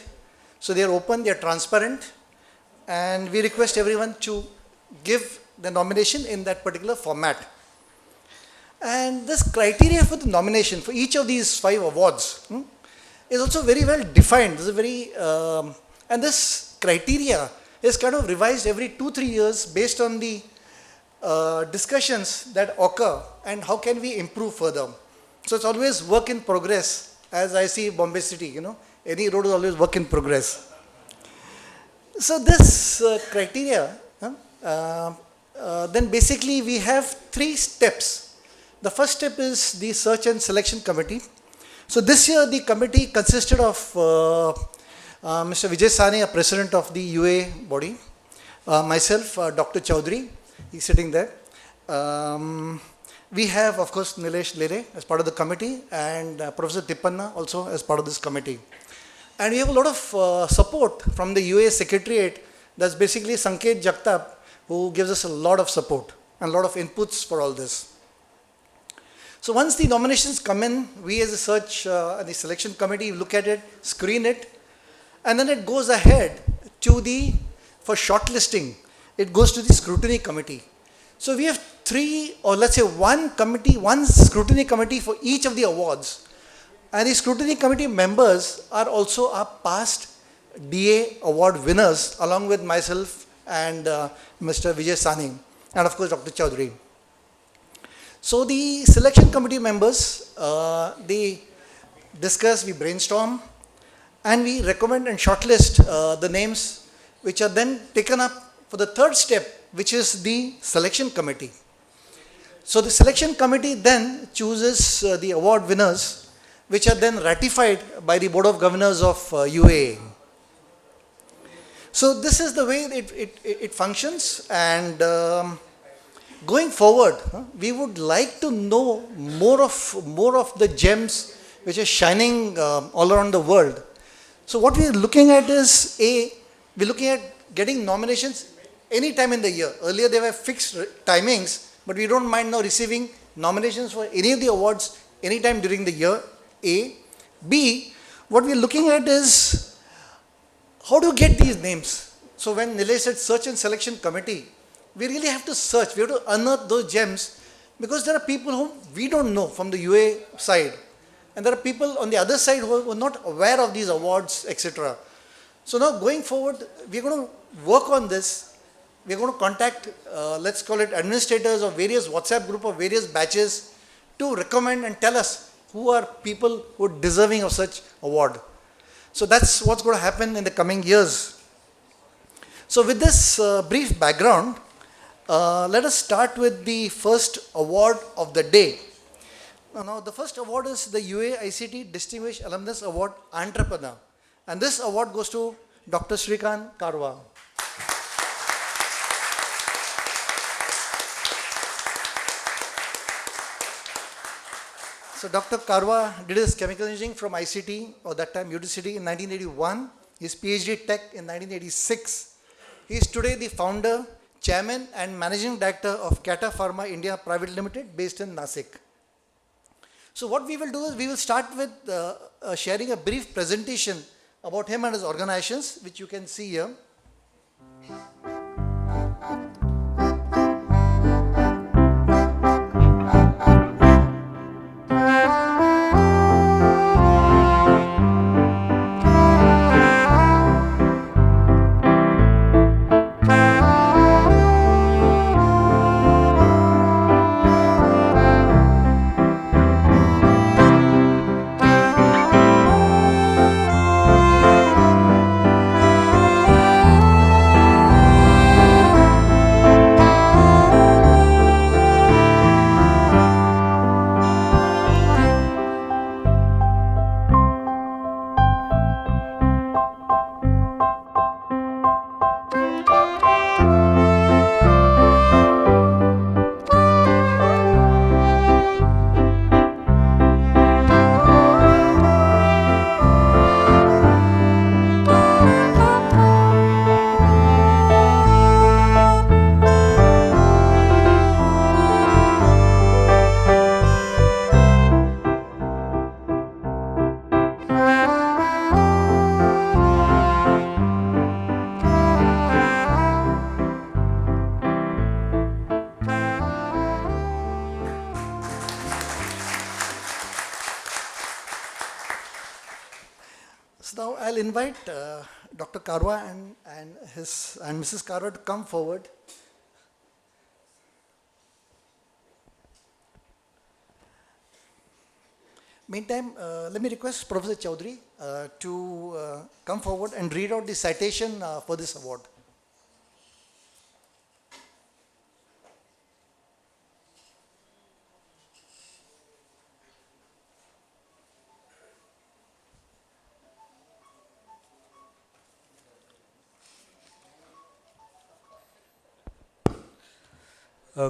So they are open, they are transparent, and we request everyone to give the nomination in that particular format. And this criteria for the nomination for each of these 5 awards is also very well defined. This is and this criteria is kind of revised every 2-3 years based on the discussions that occur and how can we improve further. So it's always work in progress, as I see Bombay City, any road is always work in progress. So this criteria, then basically we have 3 steps. The first step is the Search and Selection Committee. So this year the committee consisted of Mr. Vijay Sane, a president of the UA body, myself, Dr. Chaudhary, he's sitting there. We have, of course, Nilesh Lere as part of the committee, and Professor Tippanna also as part of this committee. And we have a lot of support from the UA Secretariat. That's basically Sanket Jagtap, who gives us a lot of support and a lot of inputs for all this. So once the nominations come in, we as a search and the selection committee look at it, screen it, and then it goes ahead to for shortlisting, it goes to the scrutiny committee. So we have 3, or let's say one scrutiny committee for each of the awards. And the scrutiny committee members are also our past DA award winners, along with myself and Mr. Vijay Sani, and of course Dr. Chaudhary. So the selection committee members, they discuss, we brainstorm, and we recommend and shortlist the names, which are then taken up for the third step, which is the selection committee. So the selection committee then chooses the award winners, which are then ratified by the Board of Governors of UAA. So this is the way it functions, and going forward, we would like to know more of the gems which are shining all around the world. So what we are looking at is, we're looking at getting nominations any time in the year. Earlier there were fixed timings, but we don't mind now receiving nominations for any of the awards anytime during the year, A. B, what we're looking at is, how do you get these names? So when Nilesh said search and selection committee, we really have to search, we have to unearth those gems, because there are people whom we don't know from the UA side, and there are people on the other side who are not aware of these awards, etc. So now going forward, we're going to work on this. We're going to contact, let's call it administrators of various WhatsApp group of various batches to recommend and tell us who are people who are deserving of such award. So that's what's going to happen in the coming years. So with this brief background, let us start with the first award of the day. Now the first award is the UAA-ICT Distinguished Alumnus Award Entrepreneur. And this award goes to Dr. Shrikant Karwa. So Dr. Karwa did his chemical engineering from ICT, or that time UTCD, in 1981. His PhD Tech in 1986. He is today the founder, chairman and managing director of Kata Pharma India Private Limited, based in Nasik. So what we will do is, we will start with sharing a brief presentation about him and his organizations, which you can see here. So now I'll invite Dr. Karwa and Mrs. Karwa to come forward. Meantime, let me request Professor Chaudhary to come forward and read out the citation for this award.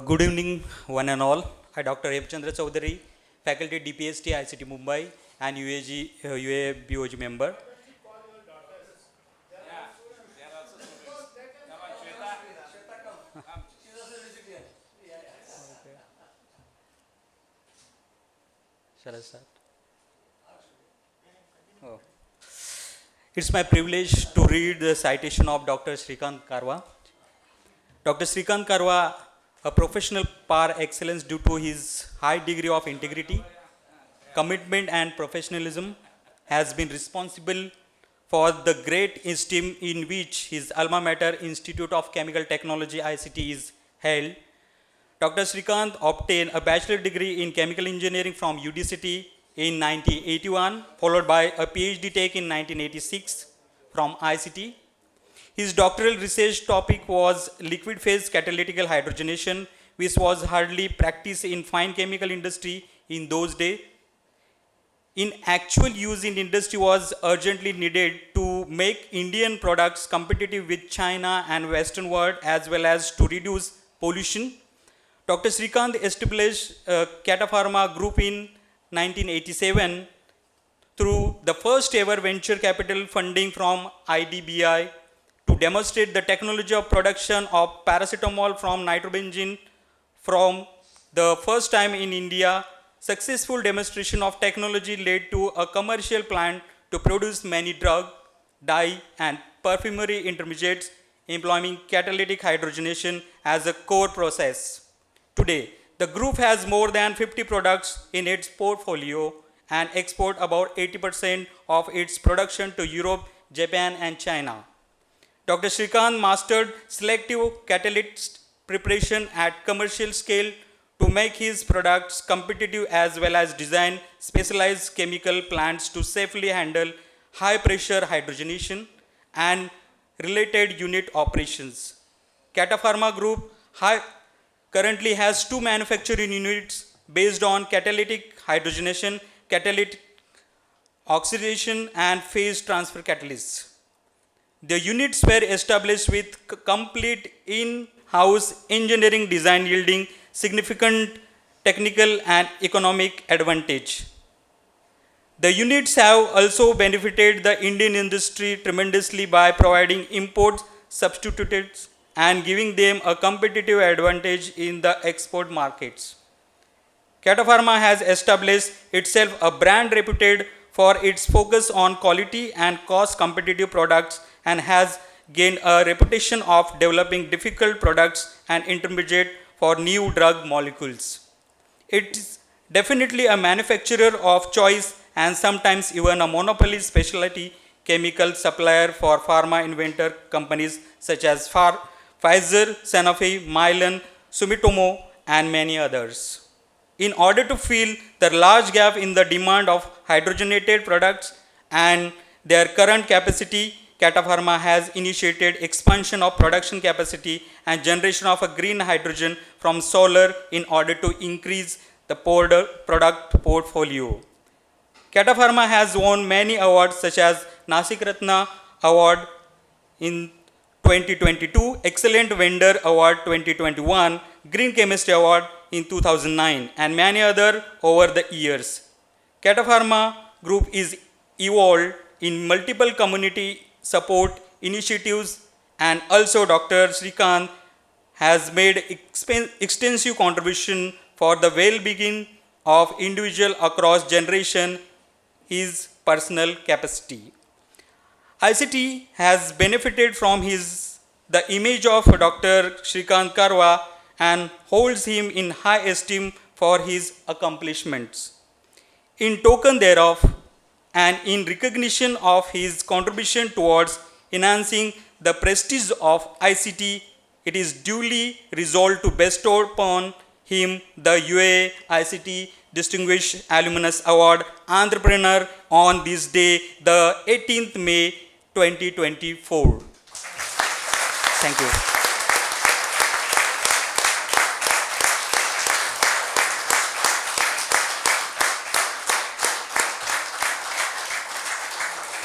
Good evening, one and all. I, Dr. Chandra Chaudhary, faculty DPST ICT Mumbai and UABOG member. Shall I start? Oh. It's my privilege to read the citation of Dr. Shrikant Karwa. Dr. Shrikant Karwa, a professional par excellence due to his high degree of integrity, commitment and professionalism has been responsible for the great esteem in which his alma mater Institute of Chemical Technology ICT is held. Dr. Srikanth obtained a bachelor degree in chemical engineering from UDCT in 1981, followed by a PhD take in 1986 from ICT. His doctoral research topic was liquid phase catalytic hydrogenation, which was hardly practiced in fine chemical industry in those days. In actual use in industry was urgently needed to make Indian products competitive with China and Western world, as well as to reduce pollution. Dr. Srikanth established Cata Pharma Group in 1987 through the first ever venture capital funding from IDBI to demonstrate the technology of production of paracetamol from nitrobenzene from the first time in India. Successful demonstration of technology led to a commercial plant to produce many drug, dye and perfumery intermediates employing catalytic hydrogenation as a core process. Today, the group has more than 50 products in its portfolio and export about 80% of its production to Europe, Japan and China. Dr. Srikanth mastered selective catalyst preparation at commercial scale to make his products competitive, as well as design specialized chemical plants to safely handle high pressure hydrogenation and related unit operations. Cata Pharma Group currently has 2 manufacturing units based on catalytic hydrogenation, catalytic oxidation and phase transfer catalysts. The units were established with complete in-house engineering design, yielding significant technical and economic advantage. The units have also benefited the Indian industry tremendously by providing import substitutes and giving them a competitive advantage in the export markets. Cata Pharma has established itself a brand reputed for its focus on quality and cost competitive products and has gained a reputation of developing difficult products and intermediate for new drug molecules. It is definitely a manufacturer of choice and sometimes even a monopoly specialty chemical supplier for pharma inventor companies such as Pfizer, Sanofi, Mylan, Sumitomo and many others. In order to fill the large gap in the demand of hydrogenated products and their current capacity, Cata Pharma has initiated expansion of production capacity and generation of a green hydrogen from solar in order to increase the product portfolio. Cata Pharma has won many awards such as Nasik Ratna Award in 2022, Excellent Vendor Award 2021, Green Chemistry Award in 2009 and many other over the years. Cata Pharma Group is evolved in multiple community support initiatives, and also Dr. Srikanth has made extensive contribution for the well-being of individual across generation, his personal capacity. ICT has benefited from the image of Dr. Srikanth Karwa and holds him in high esteem for his accomplishments. In token thereof, and in recognition of his contribution towards enhancing the prestige of ICT, it is duly resolved to bestow upon him the UAA-ICT Distinguished Alumnus Award Entrepreneur on this day, the 18th May 2024. Thank you.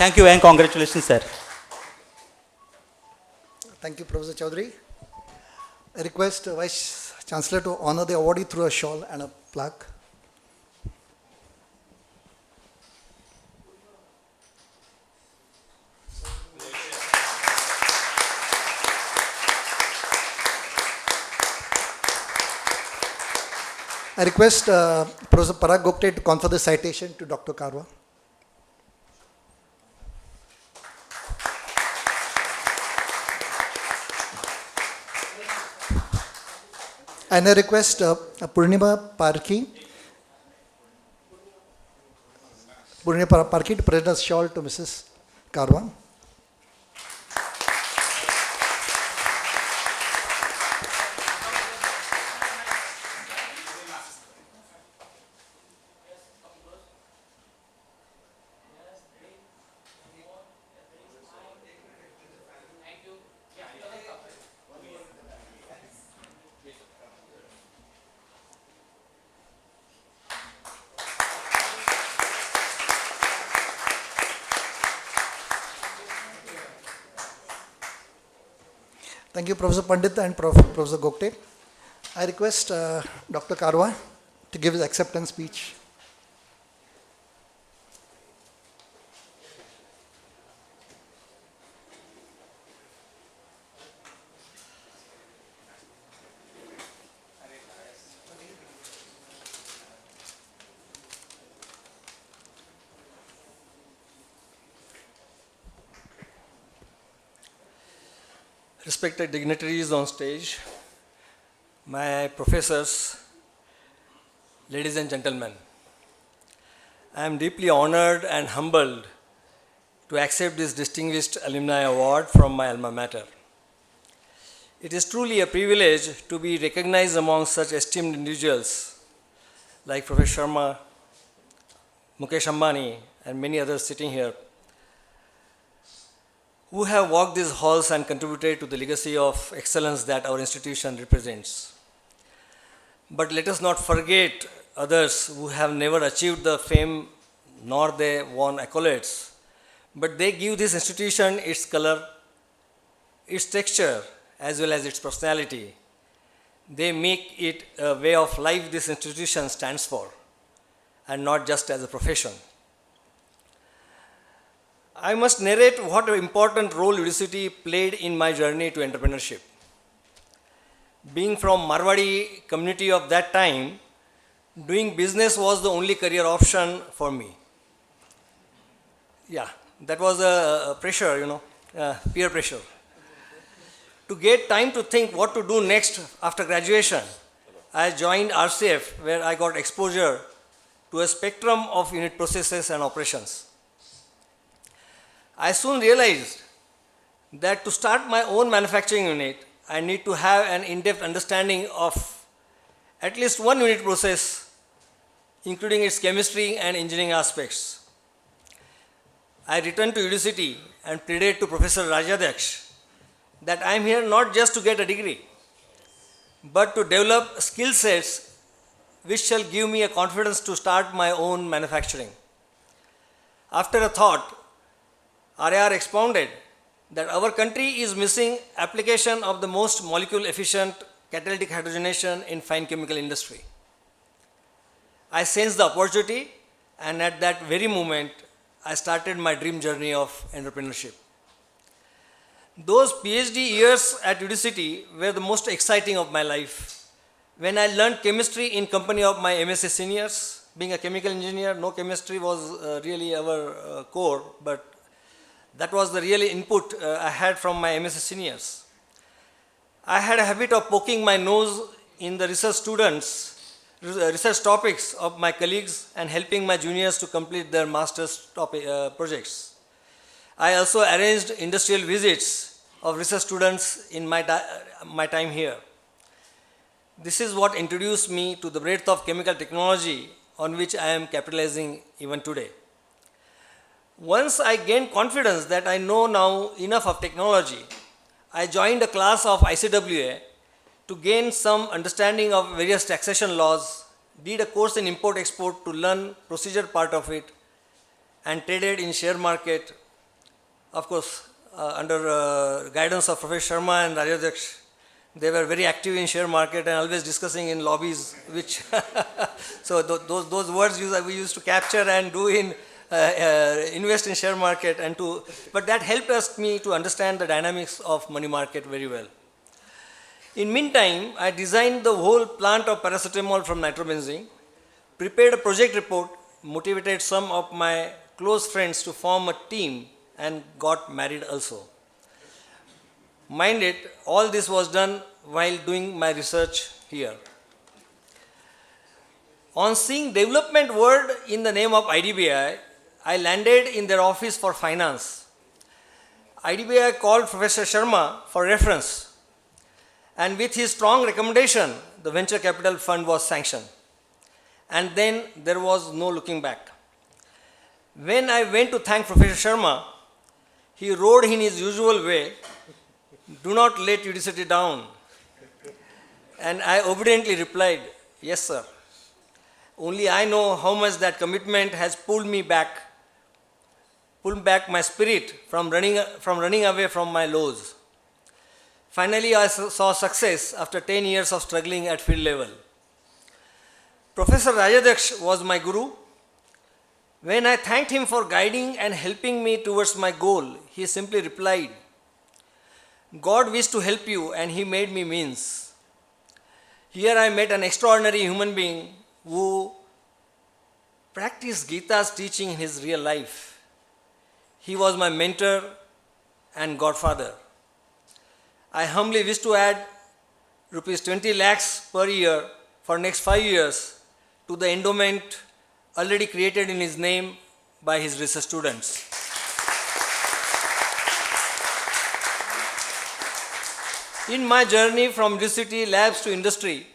Thank you and congratulations, sir. Thank you, Professor Chaudhary. I request Vice Chancellor to honor the awardee through a shawl and a plaque. I request Professor Parag Gupte to confer the citation to Dr. Karwa. And I request Purnima Parki Purnia Parkit presents shawl to Mrs. Karwan. Thank you, Professor Pandit and Professor Gokte. I request Dr. Karwa to give his acceptance speech. Respected dignitaries on stage, my professors, ladies and gentlemen, I am deeply honored and humbled to accept this distinguished alumni award from my alma mater. It is truly a privilege to be recognized among such esteemed individuals like Professor Sharma, Mukesh Ambani, and many others sitting here, who have walked these halls and contributed to the legacy of excellence that our institution represents. But let us not forget others who have never achieved the fame nor they won accolades, but they give this institution its color, its texture, as well as its personality. They make it a way of life this institution stands for, and not just as a profession. I must narrate what an important role university played in my journey to entrepreneurship. Being from Marwadi community of that time, doing business was the only career option for me. Yeah, that was a pressure, peer pressure. To get time to think what to do next after graduation, I joined RCF, where I got exposure to a spectrum of unit processes and operations. I soon realized that to start my own manufacturing unit, I need to have an in-depth understanding of at least one unit process, including its chemistry and engineering aspects. I returned to university and pleaded to Professor Rajadhyaksha that I am here not just to get a degree, but to develop skill sets which shall give me a confidence to start my own manufacturing. After a thought, RAR expounded that our country is missing application of the most molecule efficient catalytic hydrogenation in fine chemical industry. I sensed the opportunity, and at that very moment, I started my dream journey of entrepreneurship. Those PhD years at university were the most exciting of my life. When I learned chemistry in company of my MSc seniors, being a chemical engineer, no chemistry was really our core, but that was the real input I had from my MSc seniors. I had a habit of poking my nose in the research topics of my colleagues and helping my juniors to complete their master's projects. I also arranged industrial visits of research students in my time here. This is what introduced me to the breadth of chemical technology on which I am capitalizing even today. Once I gained confidence that I know now enough of technology, I joined a class of ICWA to gain some understanding of various taxation laws, did a course in import-export to learn procedure part of it, and traded in share market, of course, under guidance of Professor Sharma and Rajadhyaksha. They were very active in share market and always discussing in lobbies, which, so those words we used to capture and do in invest in share market but that helped me to understand the dynamics of money market very well. In meantime, I designed the whole plant of paracetamol from nitrobenzene, prepared a project report, motivated some of my close friends to form a team, and got married also. Mind it, all this was done while doing my research here. On seeing development word in the name of IDBI, I landed in their office for finance. IDBI called Professor Sharma for reference, and with his strong recommendation, the venture capital fund was sanctioned. And then there was no looking back. When I went to thank Professor Sharma, he wrote in his usual way, "Do not let university down." And I obediently replied, "Yes, sir." Only I know how much that commitment has pulled back my spirit from running away from my lows. Finally, I saw success after 10 years of struggling at field level. Professor Rajadaksh was my guru. When I thanked him for guiding and helping me towards my goal, he simply replied, "God wished to help you and he made me means." Here I met an extraordinary human being who practiced Gita's teaching in his real life. He was my mentor and godfather. I humbly wish to add rupees 20 lakhs per year for next 5 years to the endowment already created in his name by his research students. In my journey from university labs to industry,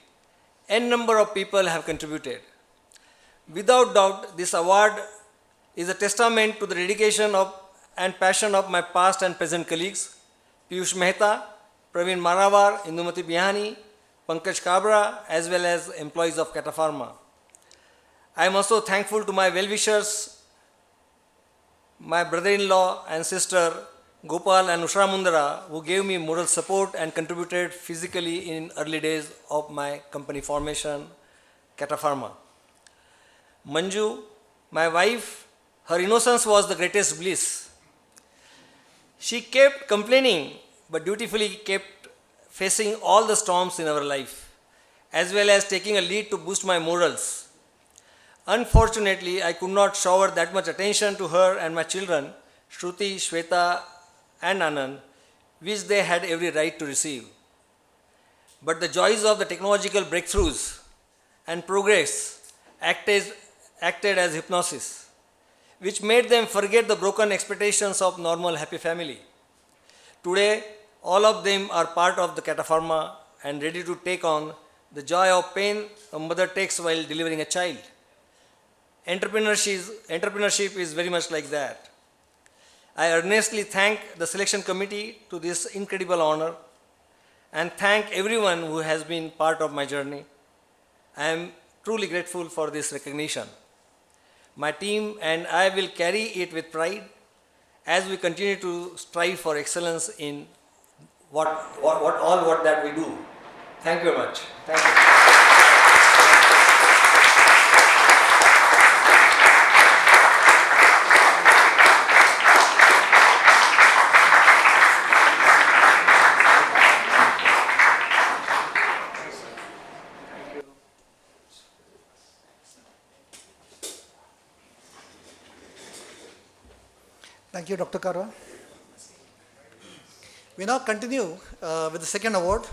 n number of people have contributed. Without doubt, this award is a testament to the dedication and passion of my past and present colleagues, Piyush Mehta, Praveen Maravar, Indumati Bihani, Pankaj Kabra, as well as employees of Catapharma. I am also thankful to my well-wishers, my brother-in-law and sister, Gopal and Ushra Mundara, who gave me moral support and contributed physically in early days of my company formation, Catapharma. Manju, my wife, her innocence was the greatest bliss. She kept complaining, but dutifully kept facing all the storms in our life, as well as taking a lead to boost my morals. Unfortunately, I could not shower that much attention to her and my children, Shruti, Shweta, and Anand, which they had every right to receive. But the joys of the technological breakthroughs and progress acted as hypnosis, which made them forget the broken expectations of normal happy family. Today, all of them are part of the Catapharma and ready to take on the joy of pain a mother takes while delivering a child. Entrepreneurship is very much like that. I earnestly thank the selection committee to this incredible honor and thank everyone who has been part of my journey. I am truly grateful for this recognition. My team and I will carry it with pride as we continue to strive for excellence in what that we do. Thank you very much. Thank you. Thank you, Dr. Karwa. We now continue with the second award,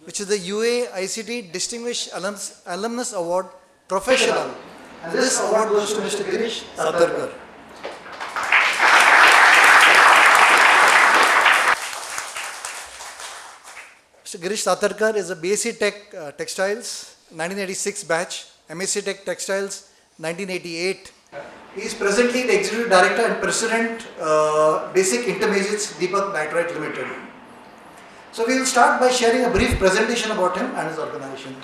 which is the UAA-ICT Distinguished Alumnus Award Professional. And this award goes to Mr. Girish Satarkar. Mr. Girish Satarkar is a BSc Tech Textiles 1986 batch, MSc Tech Textiles 1988. He is presently the Executive Director and President, Basic Intermediates Deepak Nitrite Limited. So we will start by sharing a brief presentation about him and his organization.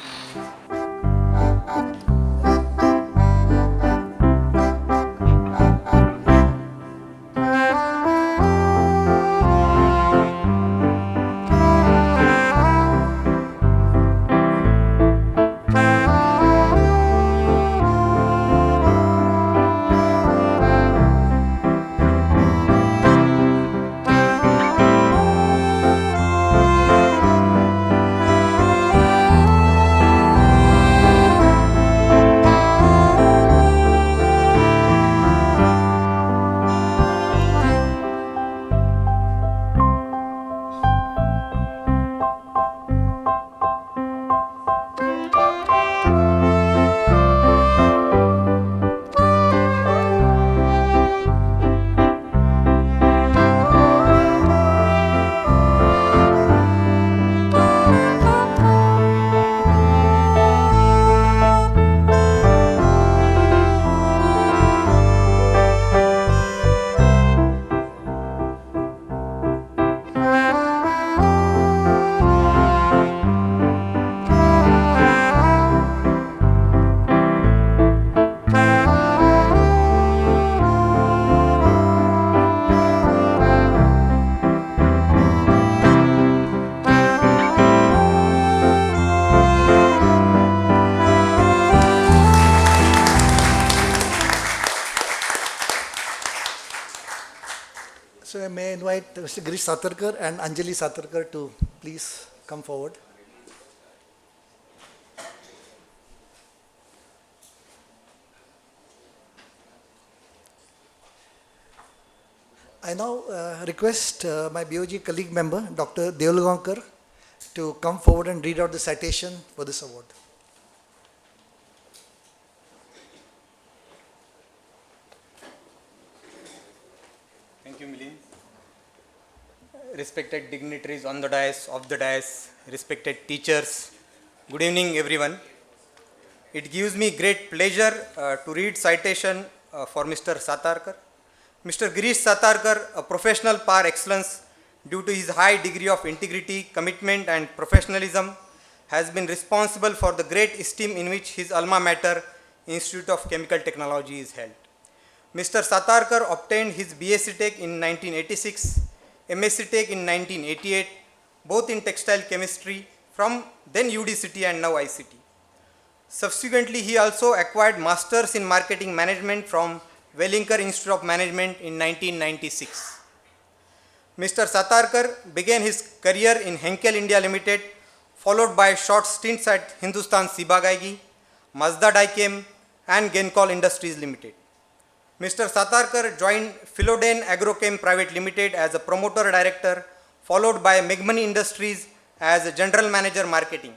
So I may invite Mr. Girish Satarkar and Anjali Satarkar to please come forward. I now request my BOG colleague member, Dr. Devulgaonkar, to come forward and read out the citation for this award. Thank you, Milind. Respected dignitaries on the dais, off the dais, respected teachers, good evening everyone. It gives me great pleasure to read citation for Mr. Satarkar. Mr. Girish Satarkar, a professional par excellence due to his high degree of integrity, commitment and professionalism, has been responsible for the great esteem in which his alma mater, Institute of Chemical Technology, is held. Mr. Satarkar obtained his BSc Tech in 1986, MSc Tech in 1988, both in textile chemistry from then UDCT and now ICT. Subsequently, he also acquired Masters in Marketing Management from Wellinger Institute of Management in 1996. Mr. Satarkar began his career in Henkel India Limited, followed by short stints at Hindustan Sibagaigi, Mazda Dichem and Gencol Industries Limited. Mr. Satarkar joined Philoden Agrochem Private Limited as a promoter director, followed by Megmani Industries as a general manager marketing.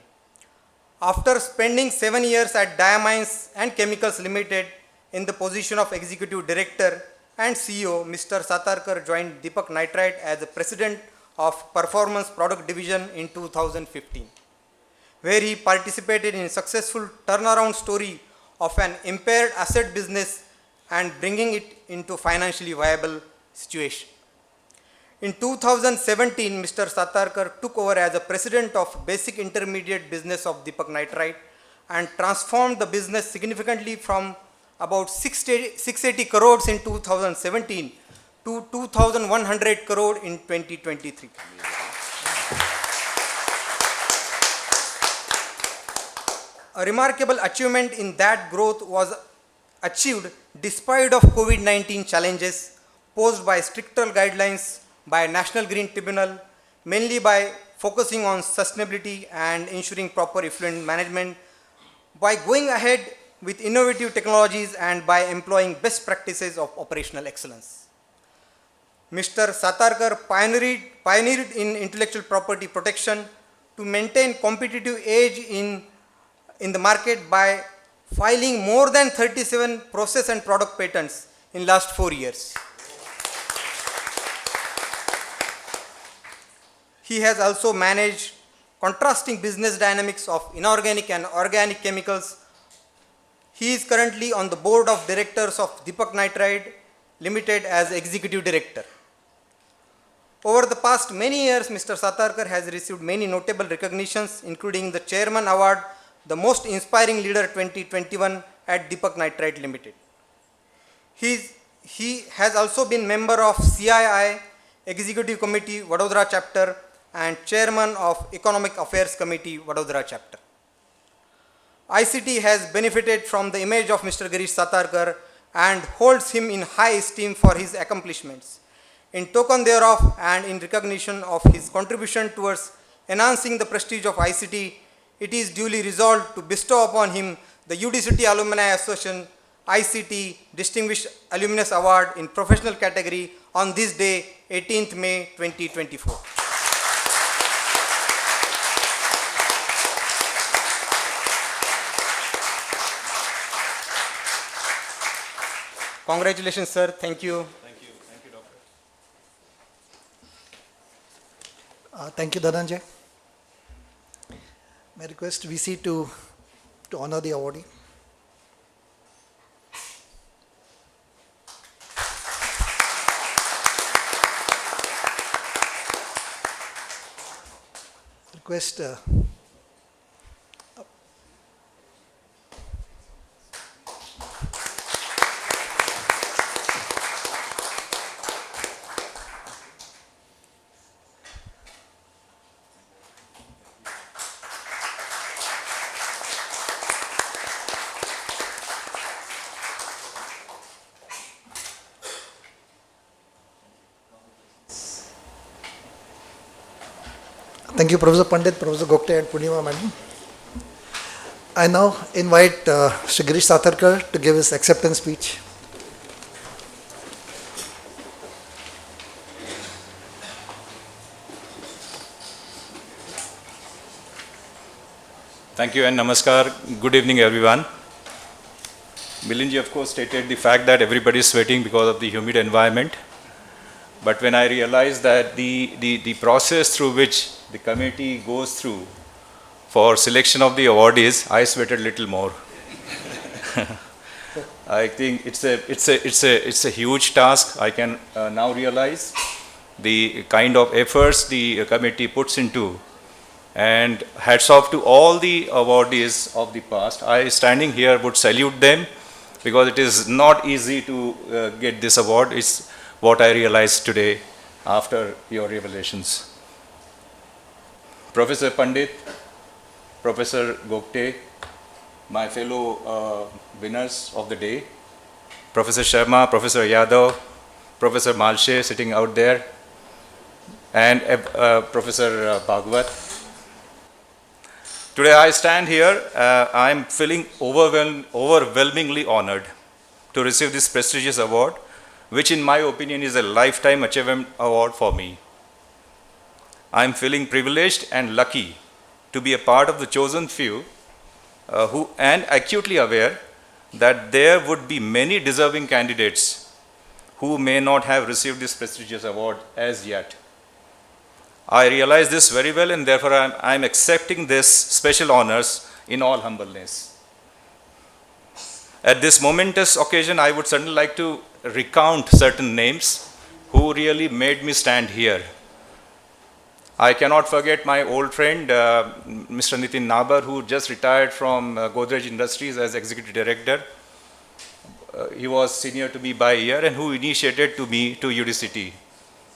After spending 7 years at Diamines and Chemicals Limited in the position of executive director and CEO, Mr. Satarkar joined Deepak Nitrite as the president of Performance Product Division in 2015, where he participated in a successful turnaround story of an impaired asset business and bringing it into financially viable situation. In 2017, Mr. Satarkar took over as the president of Basic Intermediate Business of Deepak Nitrite and transformed the business significantly from about 680 crores in 2017 to 2,100 crore in 2023. A remarkable achievement in that growth was achieved despite of COVID-19 challenges posed by stricter guidelines by National Green Tribunal, mainly by focusing on sustainability and ensuring proper effluent management, by going ahead with innovative technologies and by employing best practices of operational excellence. Mr. Satarkar pioneered in intellectual property protection to maintain competitive edge in the market by filing more than 37 process and product patents in last 4 years. He has also managed contrasting business dynamics of inorganic and organic chemicals. He is currently on the board of directors of Deepak Nitrite Limited as executive director. Over the past many years, Mr. Satarkar has received many notable recognitions, including the Chairman Award, the Most Inspiring Leader 2021 at Deepak Nitrite Limited. He has also been member of CII Executive Committee Vadodara Chapter and Chairman of Economic Affairs Committee Vadodara Chapter. ICT has benefited from the image of Mr. Girish Satarkar and holds him in high esteem for his accomplishments. In token thereof and in recognition of his contribution towards enhancing the prestige of ICT, it is duly resolved to bestow upon him the UDCT Alumni Association ICT Distinguished Alumnus Award in professional category on this day, 18th May 2024. Congratulations, sir. Thank you. Thank you, doctor. Thank you, Dhananjay. May I request VC to honor the awardee. Request Thank you, Professor Pandit, Professor Gokte, and Purnima Madam. I now invite Shri Girish Satharkar to give his acceptance speech. Thank you and namaskar. Good evening, everyone. Milinji, of course, stated the fact that everybody is sweating because of the humid environment. But when I realized that the process through which the committee goes through for selection of the awardees, I sweated a little more. I think it's a huge task. I can now realize the kind of efforts the committee puts into. And hats off to all the awardees of the past. I, standing here, would salute them because it is not easy to get this award. It's what I realized today after your revelations. Professor Pandit, Professor Gokte, my fellow winners of the day, Professor Sharma, Professor Yadav, Professor Malshe sitting out there, and Professor Bhagwat. Today I stand here, I am feeling overwhelmingly honored to receive this prestigious award, which in my opinion is a lifetime achievement award for me. I am feeling privileged and lucky to be a part of the chosen few and acutely aware that there would be many deserving candidates who may not have received this prestigious award as yet. I realize this very well, and therefore I am accepting this special honors in all humbleness. At this momentous occasion, I would certainly like to recount certain names who really made me stand here. I cannot forget my old friend, Mr. Nitin Nabar, who just retired from Godrej Industries as Executive Director. He was senior to me by a year and who initiated to me to UDCT.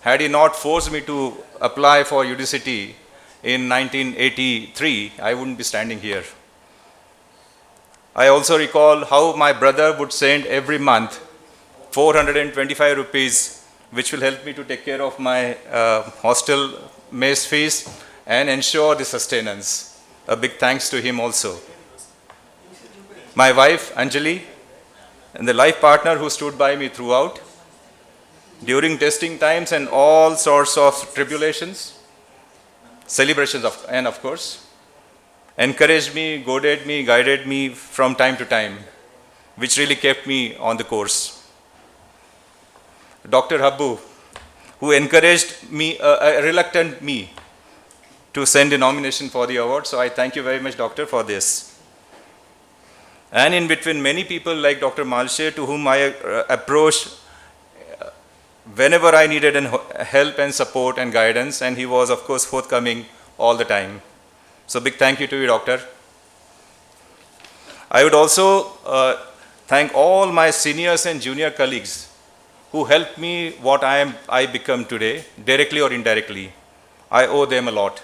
Had he not forced me to apply for UDCT in 1983, I wouldn't be standing here. I also recall how my brother would send every month 425 rupees, which will help me to take care of my hostel mess fees and ensure the sustenance. A big thanks to him also. My wife, Anjali, and the life partner who stood by me throughout, during testing times and all sorts of tribulations, celebrations, and of course, encouraged me, goaded me, guided me from time to time, which really kept me on the course. Dr. Habbu, who encouraged me, a reluctant me, to send a nomination for the award. So I thank you very much, Doctor, for this. And in between, many people like Dr. Malshe, to whom I approached whenever I needed help and support and guidance, and he was, of course, forthcoming all the time. So big thank you to you, Doctor. I would also thank all my seniors and junior colleagues who helped me what I become today, directly or indirectly. I owe them a lot.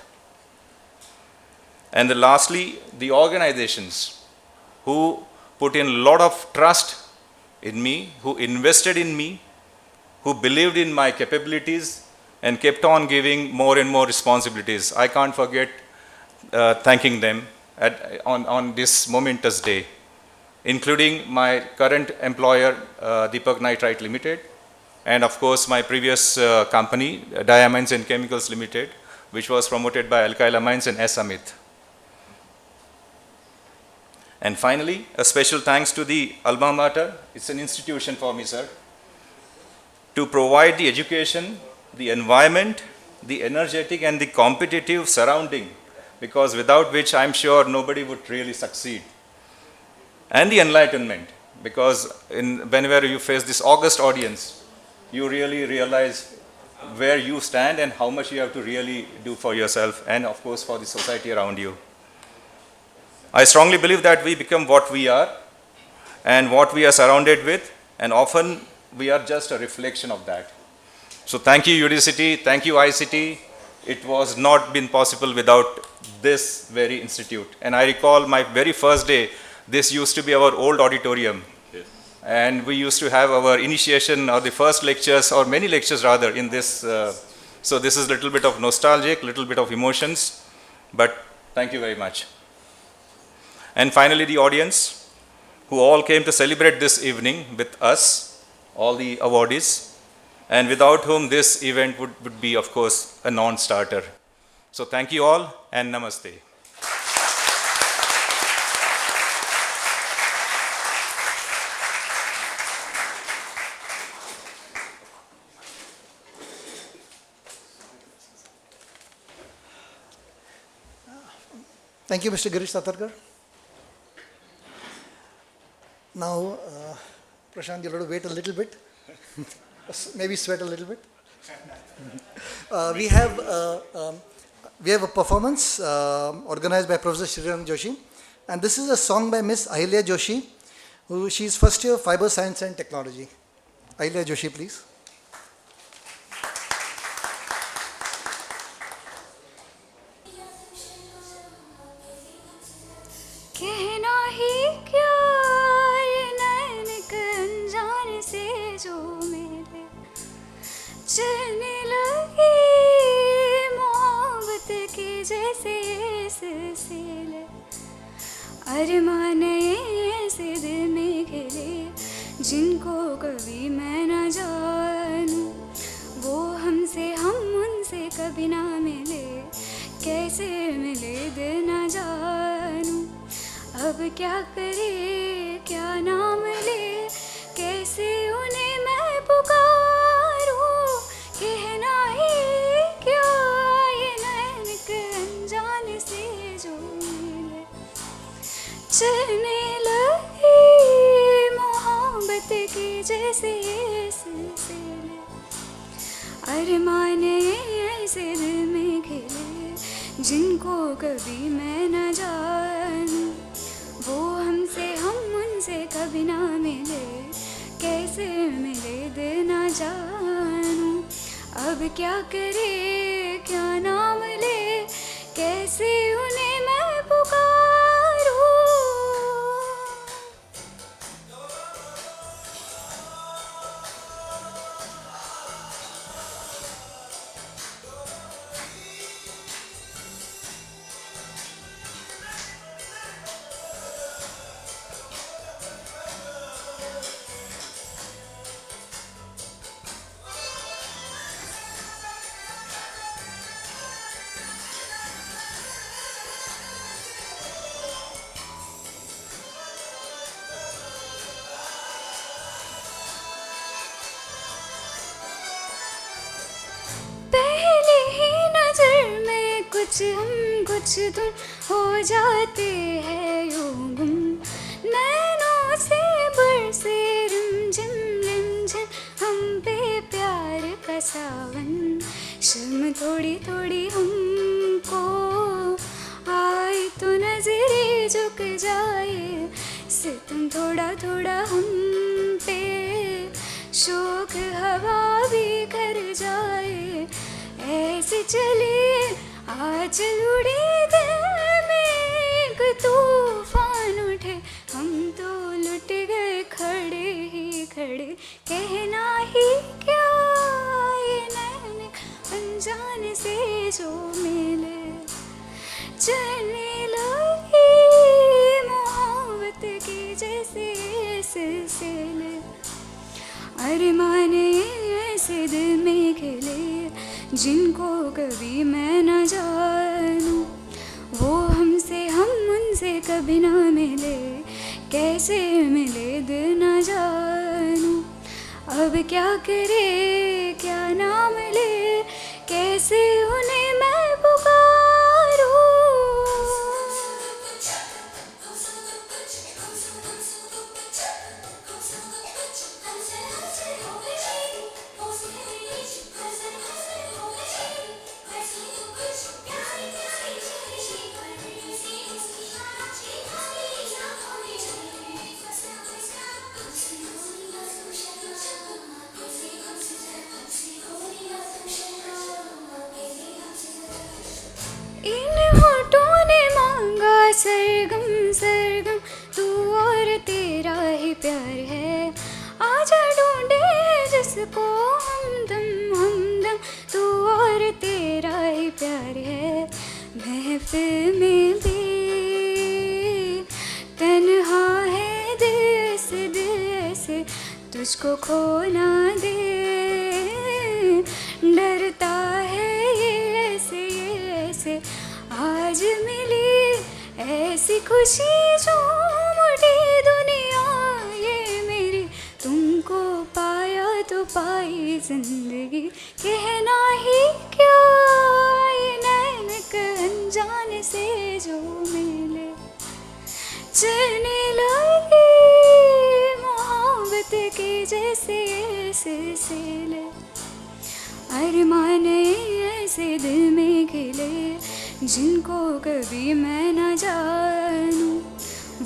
And lastly, the organizations who put in a lot of trust in me, who invested in me, who believed in my capabilities and kept on giving more and more responsibilities. I can't forget thanking them on this momentous day, including my current employer, Deepak Nitrite Limited, and of course my previous company, Diamines and Chemicals Limited, which was promoted by Alkyl Amines and S. Amit. And finally, a special thanks to the Alma Mater. It's an institution for me, sir, to provide the education, the environment, the energetic and the competitive surrounding, because without which I'm sure nobody would really succeed. And the enlightenment, because whenever you face this august audience, you really realize where you stand and how much you have to really do for yourself and of course for the society around you. I strongly believe that we become what we are and what we are surrounded with, and often we are just a reflection of that. So thank you UDCT, thank you ICT. It was not been possible without this very institute. And I recall my very first day, this used to be our old auditorium. Yes. And we used to have our initiation or the first lectures, or many lectures rather, in this So this is a little bit of nostalgic, little bit of emotions, but thank you very much. And finally, the audience, who all came to celebrate this evening with us, all the awardees, and without whom this event would be, of course, a non-starter. So thank you all, and namaste. Thank you, Mr. Girish Tatarkar. Now, Prashant, you'll have to wait a little bit. Maybe sweat a little bit. We have a performance organized by Professor Shriram Joshi. And this is a song by Miss Ahilya Joshi, she's first year Fiber Science and Technology. Ahilya Joshi, please. कहना ही क्या ये नैन के अनजान से जो मेरे चलने लगी मोहब्बत की जैसे सिलसिले अरमान ऐसे दिल में खिले जिनको कभी मैं न जानूं वो हमसे हम उनसे कभी ना मिले कैसे मिले दिल न जानूं अब क्या करे क्या नाम ले कैसे उन्हें मैं पुकारूं कहना ही क्या ये नैन के अनजान से जो मिले चलने लगी मोहब्बत की जैसे सिलसिले अरमान ऐसे दिल में खिले जिनको कभी मैं न जानूं वो हमसे हम उनसे कभी ना मिले कैसे मिले दिल ना जानूं अब क्या करे क्या नाम ले कैसे उन्हें मैं पुकारूं कुछ हम कुछ तुम हो जाते हैं यूं गुम नैनों से बरसे रिमझिम हम पे प्यार का सावन शर्म थोड़ी थोड़ी हमको आए तो नजरें झुक जाए सितम थोड़ा थोड़ा हम पे शोक हवा भी कर जाए ऐसे चले आज उड़े दिल में एक तूफान उठे हम तो लुट गए खड़े ही खड़े कहना ही क्या ये नैन अनजान से जो मिले चलने लगी मोहब्बत की जैसे सिलसिले अरमान ऐसे दिल में खिले जिनको कभी मैं न जानूं वो हमसे हम उनसे कभी ना मिले कैसे मिले दिल न जानूं अब क्या करे क्या नाम ले कैसे उन्हें मैं पुकारूं सरगम सरगम तू और तेरा ही प्यार है आजा ढूंढे जिसको हमदम हमदम तू और ही प्यार है महफिल में भी तन्हा है दिल से तुझको खो ना दे डरता है ये ऐसे आज मिली ऐसी खुशी जो मुझे दुनिया ये मेरी तुमको पाया तो पाई जिंदगी कहना ही क्या ये नैन अनजान से जो मिले चलने लगे मोहब्बत के जैसे सिलसिले अरमान ऐसे दिल में खिले जिनको कभी मैं न जानूं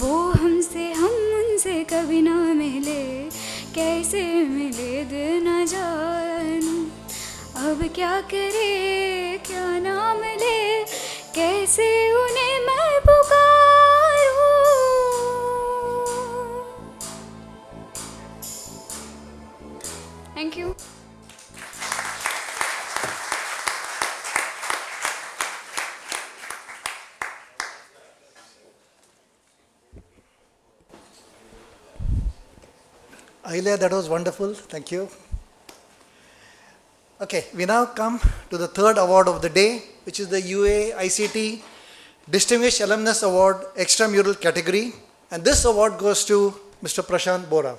वो हम उनसे कभी ना मिले कैसे मिले दिल न जानूं अब क्या करे क्या ना मिले कैसे उन्हें मैं पुकारूं thank you Ailya, that was wonderful. Thank you. Okay, we now come to the third award of the day, which is the UAA-ICT Distinguished Alumnus Award Extramural category. And this award goes to Mr. Prashant Bora.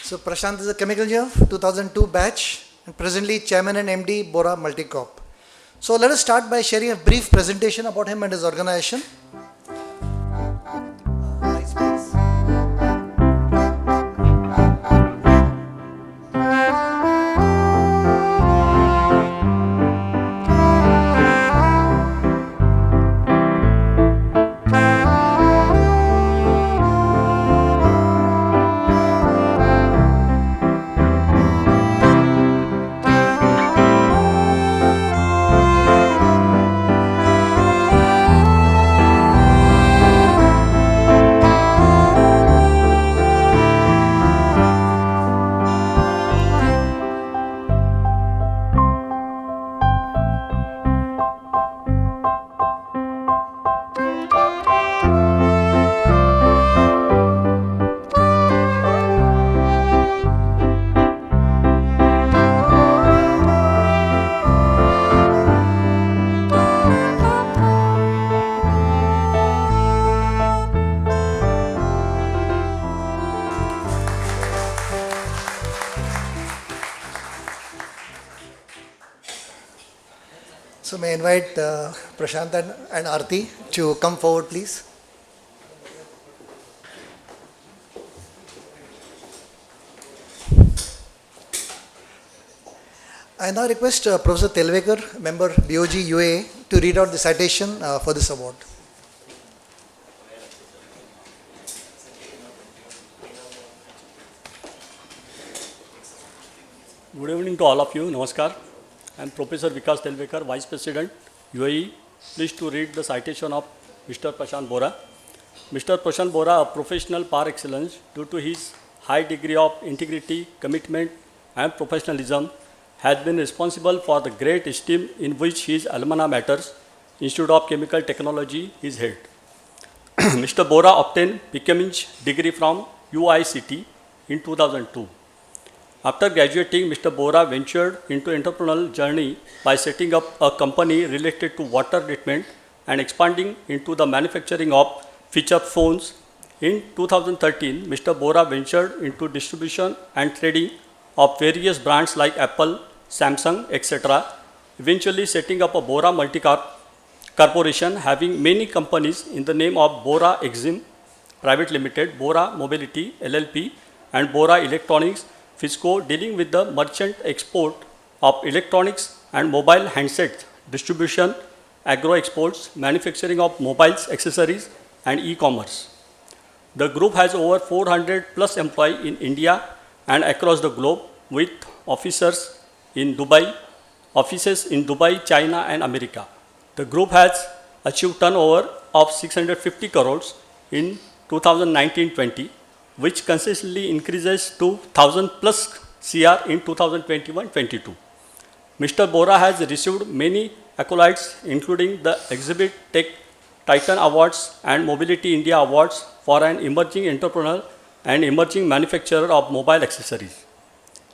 So Prashant is a chemical engineer, 2002 batch, and presently Chairman and MD, Bora Multicorp. So let us start by sharing a brief presentation about him and his organization. So may I invite Prashant and Aarti to come forward, please. I now request Professor Telvekar, member BOG UAA, to read out the citation for this award. Good evening to all of you. Namaskar. I am Professor Vikas Telvekar, Vice President, UAE. Pleased to read the citation of Mr. Prashant Bora. Mr. Prashant Bora, a professional par excellence due to his high degree of integrity, commitment and professionalism, has been responsible for the great esteem in which his alma mater, Institute of Chemical Technology, is held. Mr. Bora obtained PChemIng degree from UAA-ICT in 2002. After graduating, Mr. Bora ventured into entrepreneurial journey by setting up a company related to water treatment and expanding into the manufacturing of feature phones. In 2013, Mr. Bora ventured into distribution and trading of various brands like Apple, Samsung, etc., eventually setting up a Bora Multicorp Corporation having many companies in the name of Bora Exim Private Limited, Bora Mobility LLP, and Bora Electronics Fisco, dealing with the merchant export of electronics and mobile handsets, distribution, agro exports, manufacturing of mobiles, accessories, and e-commerce. The group has over 400 plus employees in India and across the globe, with offices in Dubai, China, and America. The group has achieved turnover of 650 crores in 2019-20, which consistently increases to 1000 plus CR in 2021-22. Mr. Bora has received many accolades, including the Exhibit Tech Titan Awards and Mobility India Awards for an emerging entrepreneur and emerging manufacturer of mobile accessories.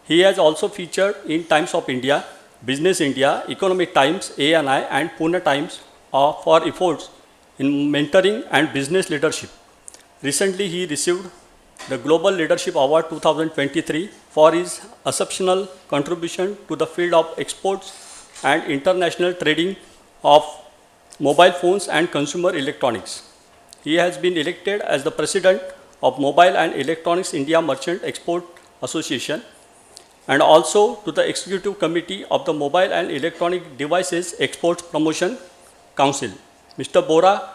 He has also featured in Times of India, Business India, Economic Times, ANI, and Pune Times for efforts in mentoring and business leadership. Recently, he received the Global Leadership Award 2023 for his exceptional contribution to the field of exports and international trading of mobile phones and consumer electronics. He has been elected as the President of Mobile and Electronics India Merchant Export Association and also to the Executive Committee of the Mobile and Electronic Devices Export Promotion Council. Mr. Bora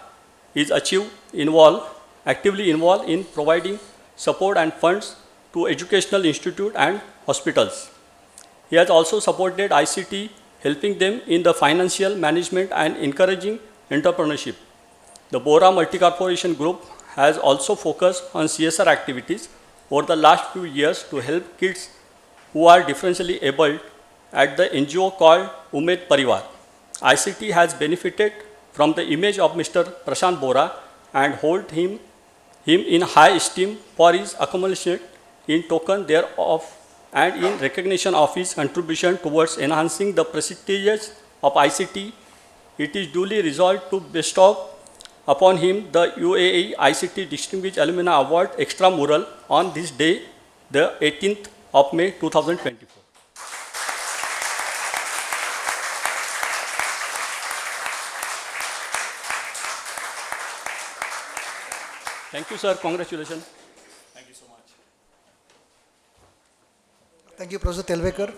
is actively involved in providing support and funds to educational institutes and hospitals. He has also supported ICT, helping them in the financial management and encouraging entrepreneurship. The Bora Multi-Corporation Group has also focused on CSR activities over the last few years to help kids who are differentially abled at the NGO called Umed Parivar. ICT has benefited from the image of Mr. Prashant Bora and hold him in high esteem for his accomplishment in token thereof and in recognition of his contribution towards enhancing the prestige of ICT. It is duly resolved to bestow upon him the UAA-ICT Distinguished Alumni Award Extramural on this day, the 18th of May 2024. Thank you, sir. Congratulations. Thank you so much. Thank you, Professor Telvekar.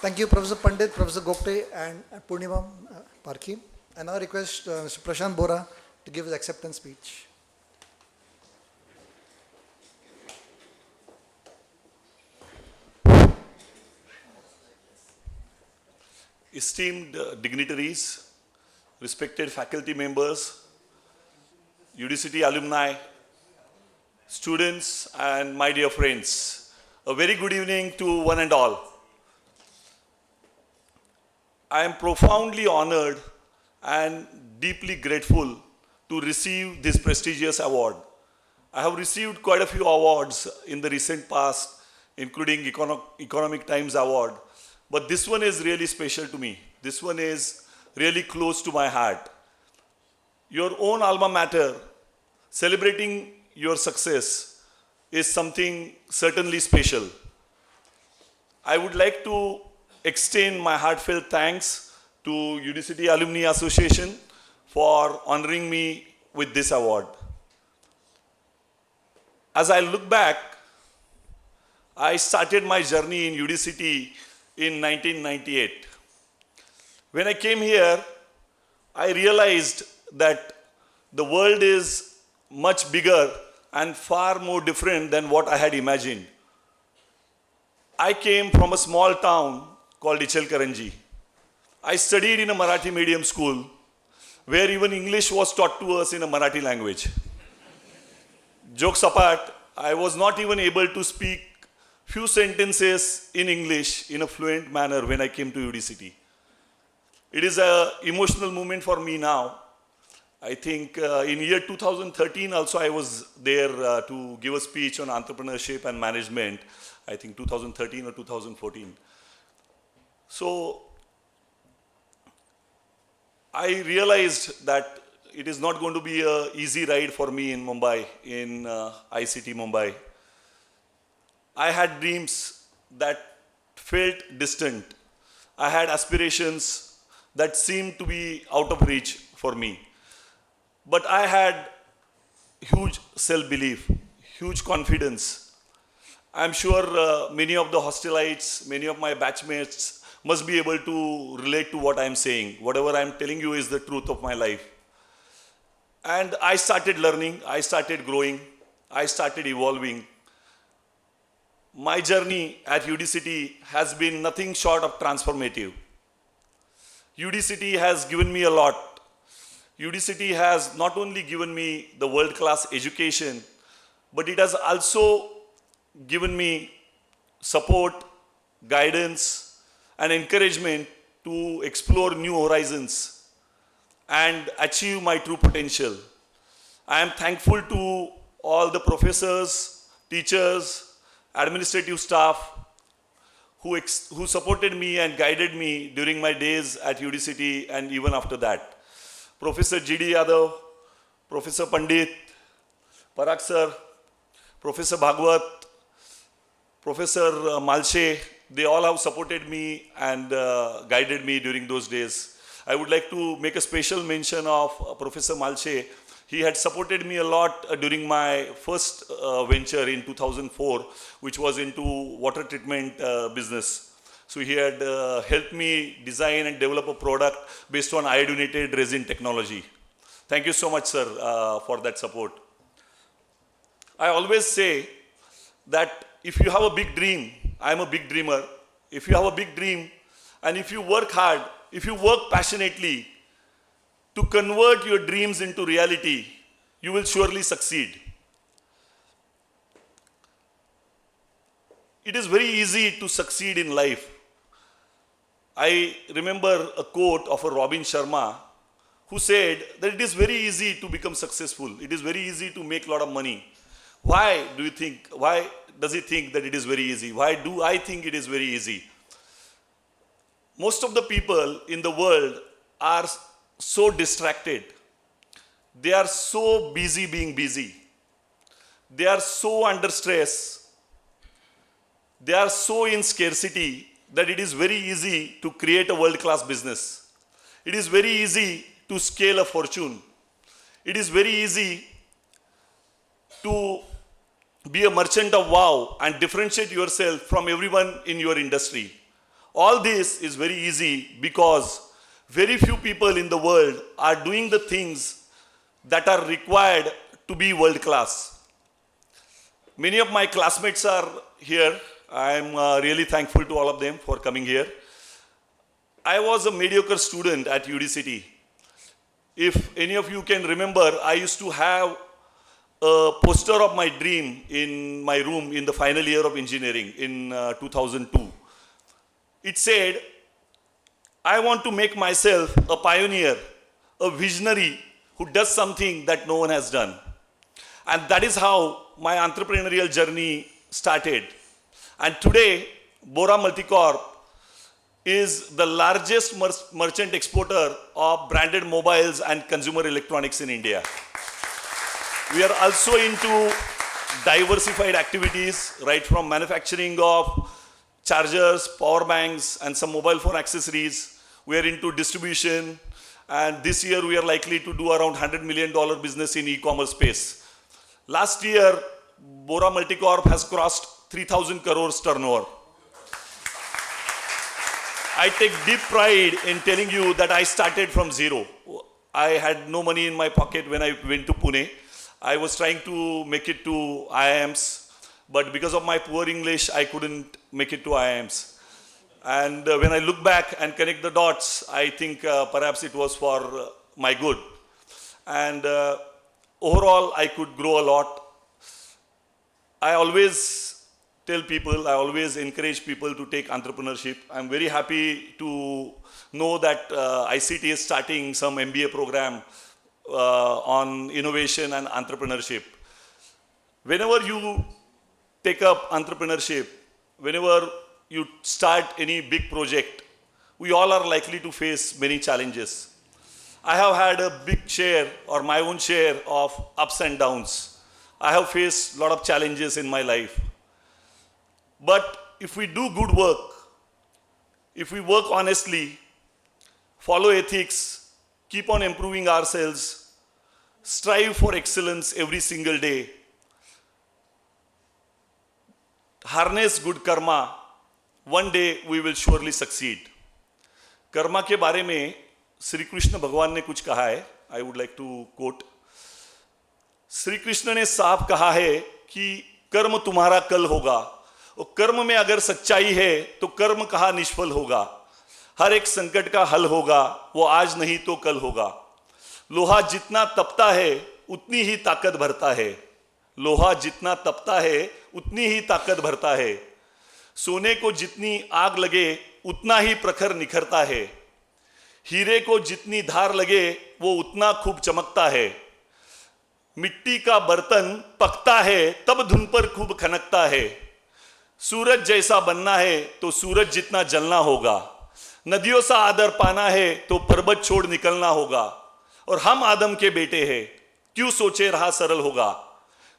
Thank you, Professor Pandit, Professor Gopte, and Purnima Parki. I now request Mr. Prashant Bora to give his acceptance speech. Esteemed dignitaries, respected faculty members, UDCT alumni, students, and my dear friends, a very good evening to one and all. I am profoundly honored and deeply grateful to receive this prestigious award. I have received quite a few awards in the recent past, including Economic Times Award, but this one is really special to me. This one is really close to my heart. Your own alma mater, celebrating your success is something certainly special. I would like to extend my heartfelt thanks to UDCT Alumni Association for honoring me with this award. As I look back, I started my journey in UDCT in 1998. When I came here, I realized that the world is much bigger and far more different than what I had imagined. I came from a small town called Ichalkaranji. I studied in a Marathi medium school where even English was taught to us in a Marathi language. Jokes apart, I was not even able to speak few sentences in English in a fluent manner when I came to UDCT. It is an emotional moment for me now, I think in year 2013 also I was there to give a speech on entrepreneurship and management. I think 2013 or 2014. So I realized that it is not going to be an easy ride for me in Mumbai, in ICT Mumbai. I had dreams that felt distant. I had aspirations that seemed to be out of reach for me. But I had huge self-belief, huge confidence. I'm sure many of the hostelites, many of my batchmates must be able to relate to what I'm saying. Whatever I'm telling you is the truth of my life. And I started learning, I started growing, I started evolving. My journey at UDCT has been nothing short of transformative. UDCT has given me a lot. UDCT has not only given me the world-class education, but it has also given me support, guidance, and encouragement to explore new horizons and achieve my true potential. I am thankful to all the professors, teachers, administrative staff who supported me and guided me during my days at UDCT and even after that. Professor G.D. Yadav, Professor Pandit, Parag sir, Professor Bhagwat, Professor Malshe, they all have supported me and guided me during those days. I would like to make a special mention of Professor Malshe. He had supported me a lot during my first venture in 2004, which was into water treatment business. So he had helped me design and develop a product based on iodinated resin technology. Thank you so much, sir, for that support. I always say that if you have a big dream, I'm a big dreamer. If you have a big dream and if you work hard, if you work passionately to convert your dreams into reality, you will surely succeed. It is very easy to succeed in life. I remember a quote of a Robin Sharma who said that it is very easy to become successful. It is very easy to make a lot of money. Why does he think that it is very easy? Why do I think it is very easy? Most of the people in the world are so distracted. They are so busy being busy. They are so under stress. They are so in scarcity that it is very easy to create a world-class business. It is very easy to scale a fortune. It is very easy to be a merchant of wow and differentiate yourself from everyone in your industry. All this is very easy because very few people in the world are doing the things that are required to be world-class. Many of my classmates are here. I am really thankful to all of them for coming here. I was a mediocre student at UDCT. If any of you can remember, I used to have a poster of my dream in my room in the final year of engineering in 2002. It said, I want to make myself a pioneer, a visionary who does something that no one has done. And that is how my entrepreneurial journey started. And today, Bora Multicorp is the largest merchant exporter of branded mobiles and consumer electronics in India. We are also into diversified activities, right from manufacturing of chargers, power banks, and some mobile phone accessories. We are into distribution, and this year we are likely to do around $100 million business in e-commerce space. Last year, Bora Multicorp has crossed 3,000 crores turnover. I take deep pride in telling you that I started from zero. I had no money in my pocket when I went to Pune. I was trying to make it to IIMs, but because of my poor English, I couldn't make it to IIMs. And when I look back and connect the dots, I think perhaps it was for my good. And overall, I could grow a lot. I always tell people, I always encourage people to take entrepreneurship. I'm very happy to know that ICT is starting some MBA program on innovation and entrepreneurship. Whenever you take up entrepreneurship, whenever you start any big project, we all are likely to face many challenges. I have had a big share or my own share of ups and downs. I have faced a lot of challenges in my life. But if we do good work, if we work honestly, follow ethics, keep on improving ourselves, strive for excellence every single day, harness good karma, one day we will surely succeed. Karma के बारे में श्री कृष्ण भगवान ने कुछ कहा है. I would like to quote. Shri Krishna ने साफ कहा है कि कर्म तुम्हारा कल होगा, और कर्म में अगर सच्चाई है तो कर्म कहाँ निष्फल होगा. हर एक संकट का हल होगा, वो आज नहीं तो कल होगा. लोहा जितना तपता है उतनी ही ताकत भरता है. लोहा जितना तपता है उतनी ही ताकत भरता है. सोने को जितनी आग लगे उतना ही प्रखर निखरता है. हीरे को जितनी धार लगे वो उतना खूब चमकता है. मिट्टी का बर्तन पकता है तब धुन पर खूब खनकता है. सूरज जैसा बनना है तो सूरज जितना जलना होगा. नदियों सा आदर पाना है तो पर्वत छोड़ निकलना होगा. और हम आदम के बेटे हैं, क्यों सोचे रहा सरल होगा.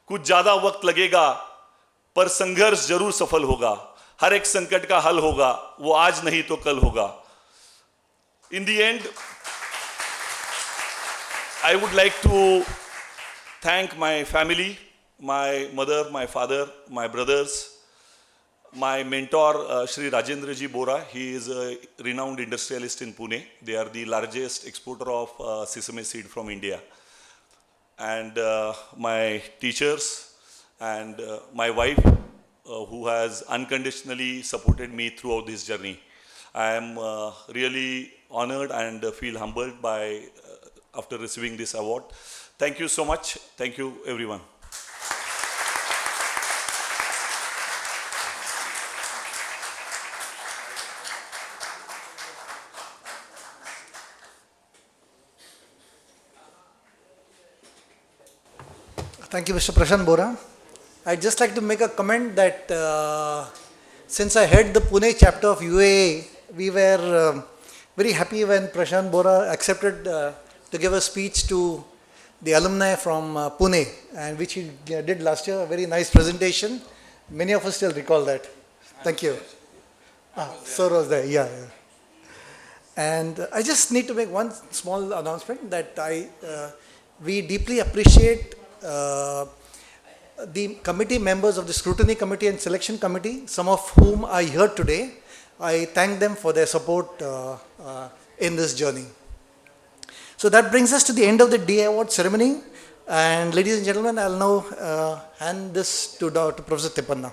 कुछ ज्यादा वक्त लगेगा पर संघर्ष जरूर सफल होगा. हर एक संकट का हल होगा, वो आज नहीं तो कल होगा. In the end, I would like to thank my family, my mother, my father, my brothers, my mentor, Shri Rajendra Ji Bora. He is a renowned industrialist in Pune. They are the largest exporter of sesame seed from India. And my teachers and my wife, who has unconditionally supported me throughout this journey. I am really honored and feel humbled by after receiving this award. Thank you so much. Thank you, everyone. Thank you, Mr. Prashant Bora. I'd just like to make a comment that since I head the Pune chapter of UAA, we were very happy when Prashant Bora accepted to give a speech to the alumni from Pune, and which he did last year, a very nice presentation. Many of us still recall that. Thank you. So was there, yeah. And I just need to make one small announcement that we deeply appreciate the committee members of the scrutiny committee and selection committee, some of whom are here today. I thank them for their support in this journey. So that brings us to the end of the day award ceremony. And ladies and gentlemen, I'll now hand this to Professor Tippanna.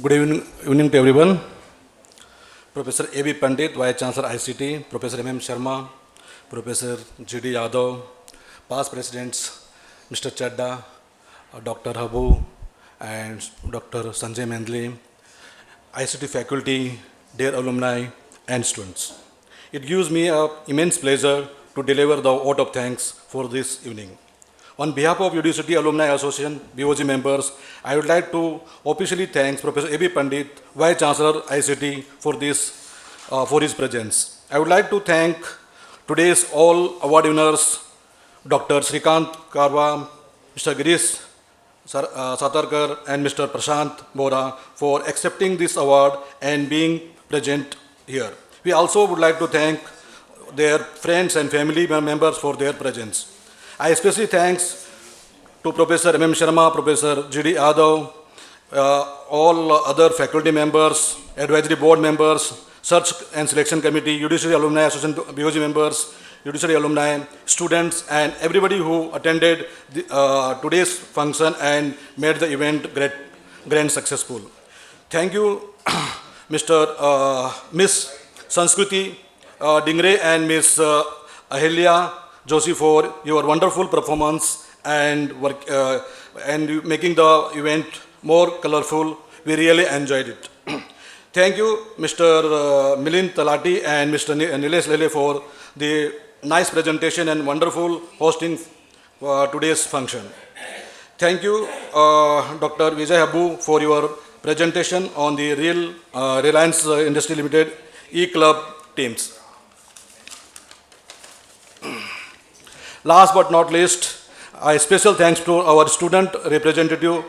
Good evening to everyone. Professor A.B. Pandit, Vice Chancellor ICT, Professor M.M. Sharma, Professor G.D. Yadav, past presidents Mr. Chadda, Dr. Habu, and Dr. Sanjay Mendli, ICT faculty, dear alumni, and students. It gives me an immense pleasure to deliver the vote of thanks for this evening. On behalf of UAA-ICT Alumni Association, BOG members, I would like to officially thank Professor A.B. Pandit, Vice Chancellor ICT, for his presence. I would like to thank today's all award winners, Dr. Srikant Karwa, Mr. Girish Satarkar, and Mr. Prashant Bora for accepting this award and being present here. We also would like to thank their friends and family members for their presence. I especially thanks to Professor M.M. Sharma, Professor G.D. Yadav, all other faculty members, advisory board members, search and selection committee, UAA-ICT Alumni Association BOG members, UAA-ICT alumni, students, and everybody who attended today's function and made the event grand successful. Thank you, Miss Sanskriti Dingre and Miss Ahilya Joshi for your wonderful performance and making the event more colorful. We really enjoyed it. Thank you, Mr. Milind Talati and Mr. Nilesh Lele for the nice presentation and wonderful hosting today's function. Thank you, Dr. Vijay Habu, for your presentation on the Reliance Industry Limited E-Club teams. Last but not least, a special thanks to our student representative,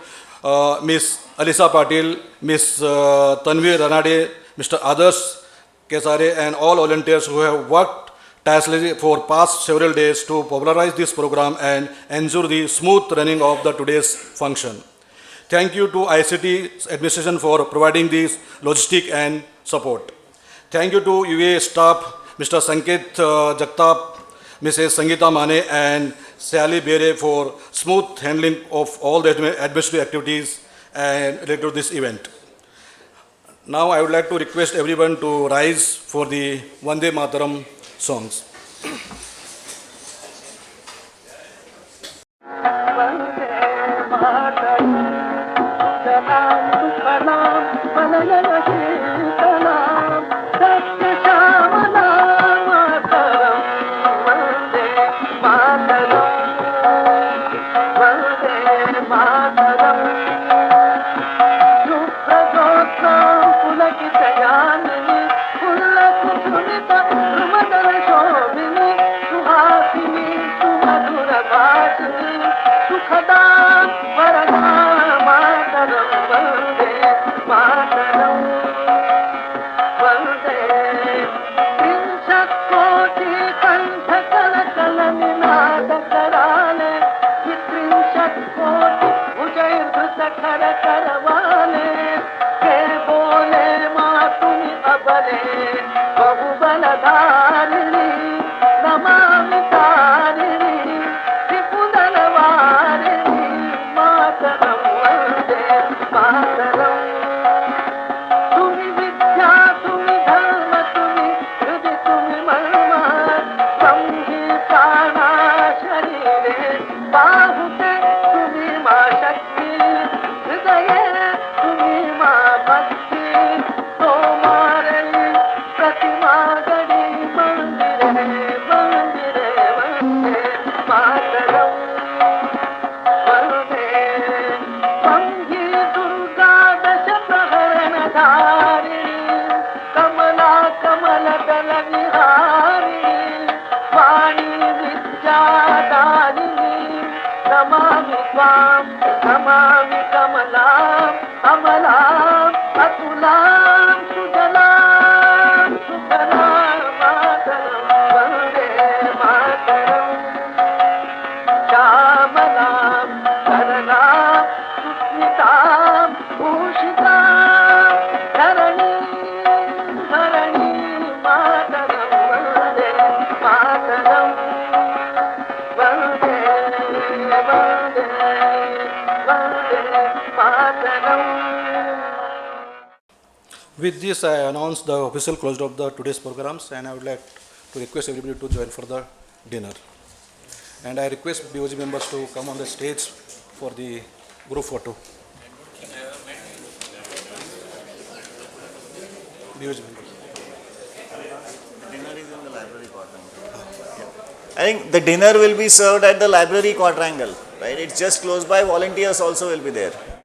Ms. Alisa Patil, Ms. Tanvi Ranade, Mr. Adarsh Kesare, and all volunteers who have worked tirelessly for past several days to popularize this program and ensure the smooth running of today's function. Thank you to ICT administration for providing this logistic and support. Thank you to UA staff, Mr. Sanket Jagtap, Mrs. Sangeeta Mane, and Sally Bere for smooth handling of all the administrative activities and related to this event. Now I would like to request everyone to rise for the Vande Mataram songs. With this, I announce the official close of today's programs, and I would like to request everybody to join for the dinner. And I request BOG members to come on the stage for the group photo. BOG members. Dinner is in the library part. I think the dinner will be served at the library quadrangle, right? It's just close by, volunteers also will be there.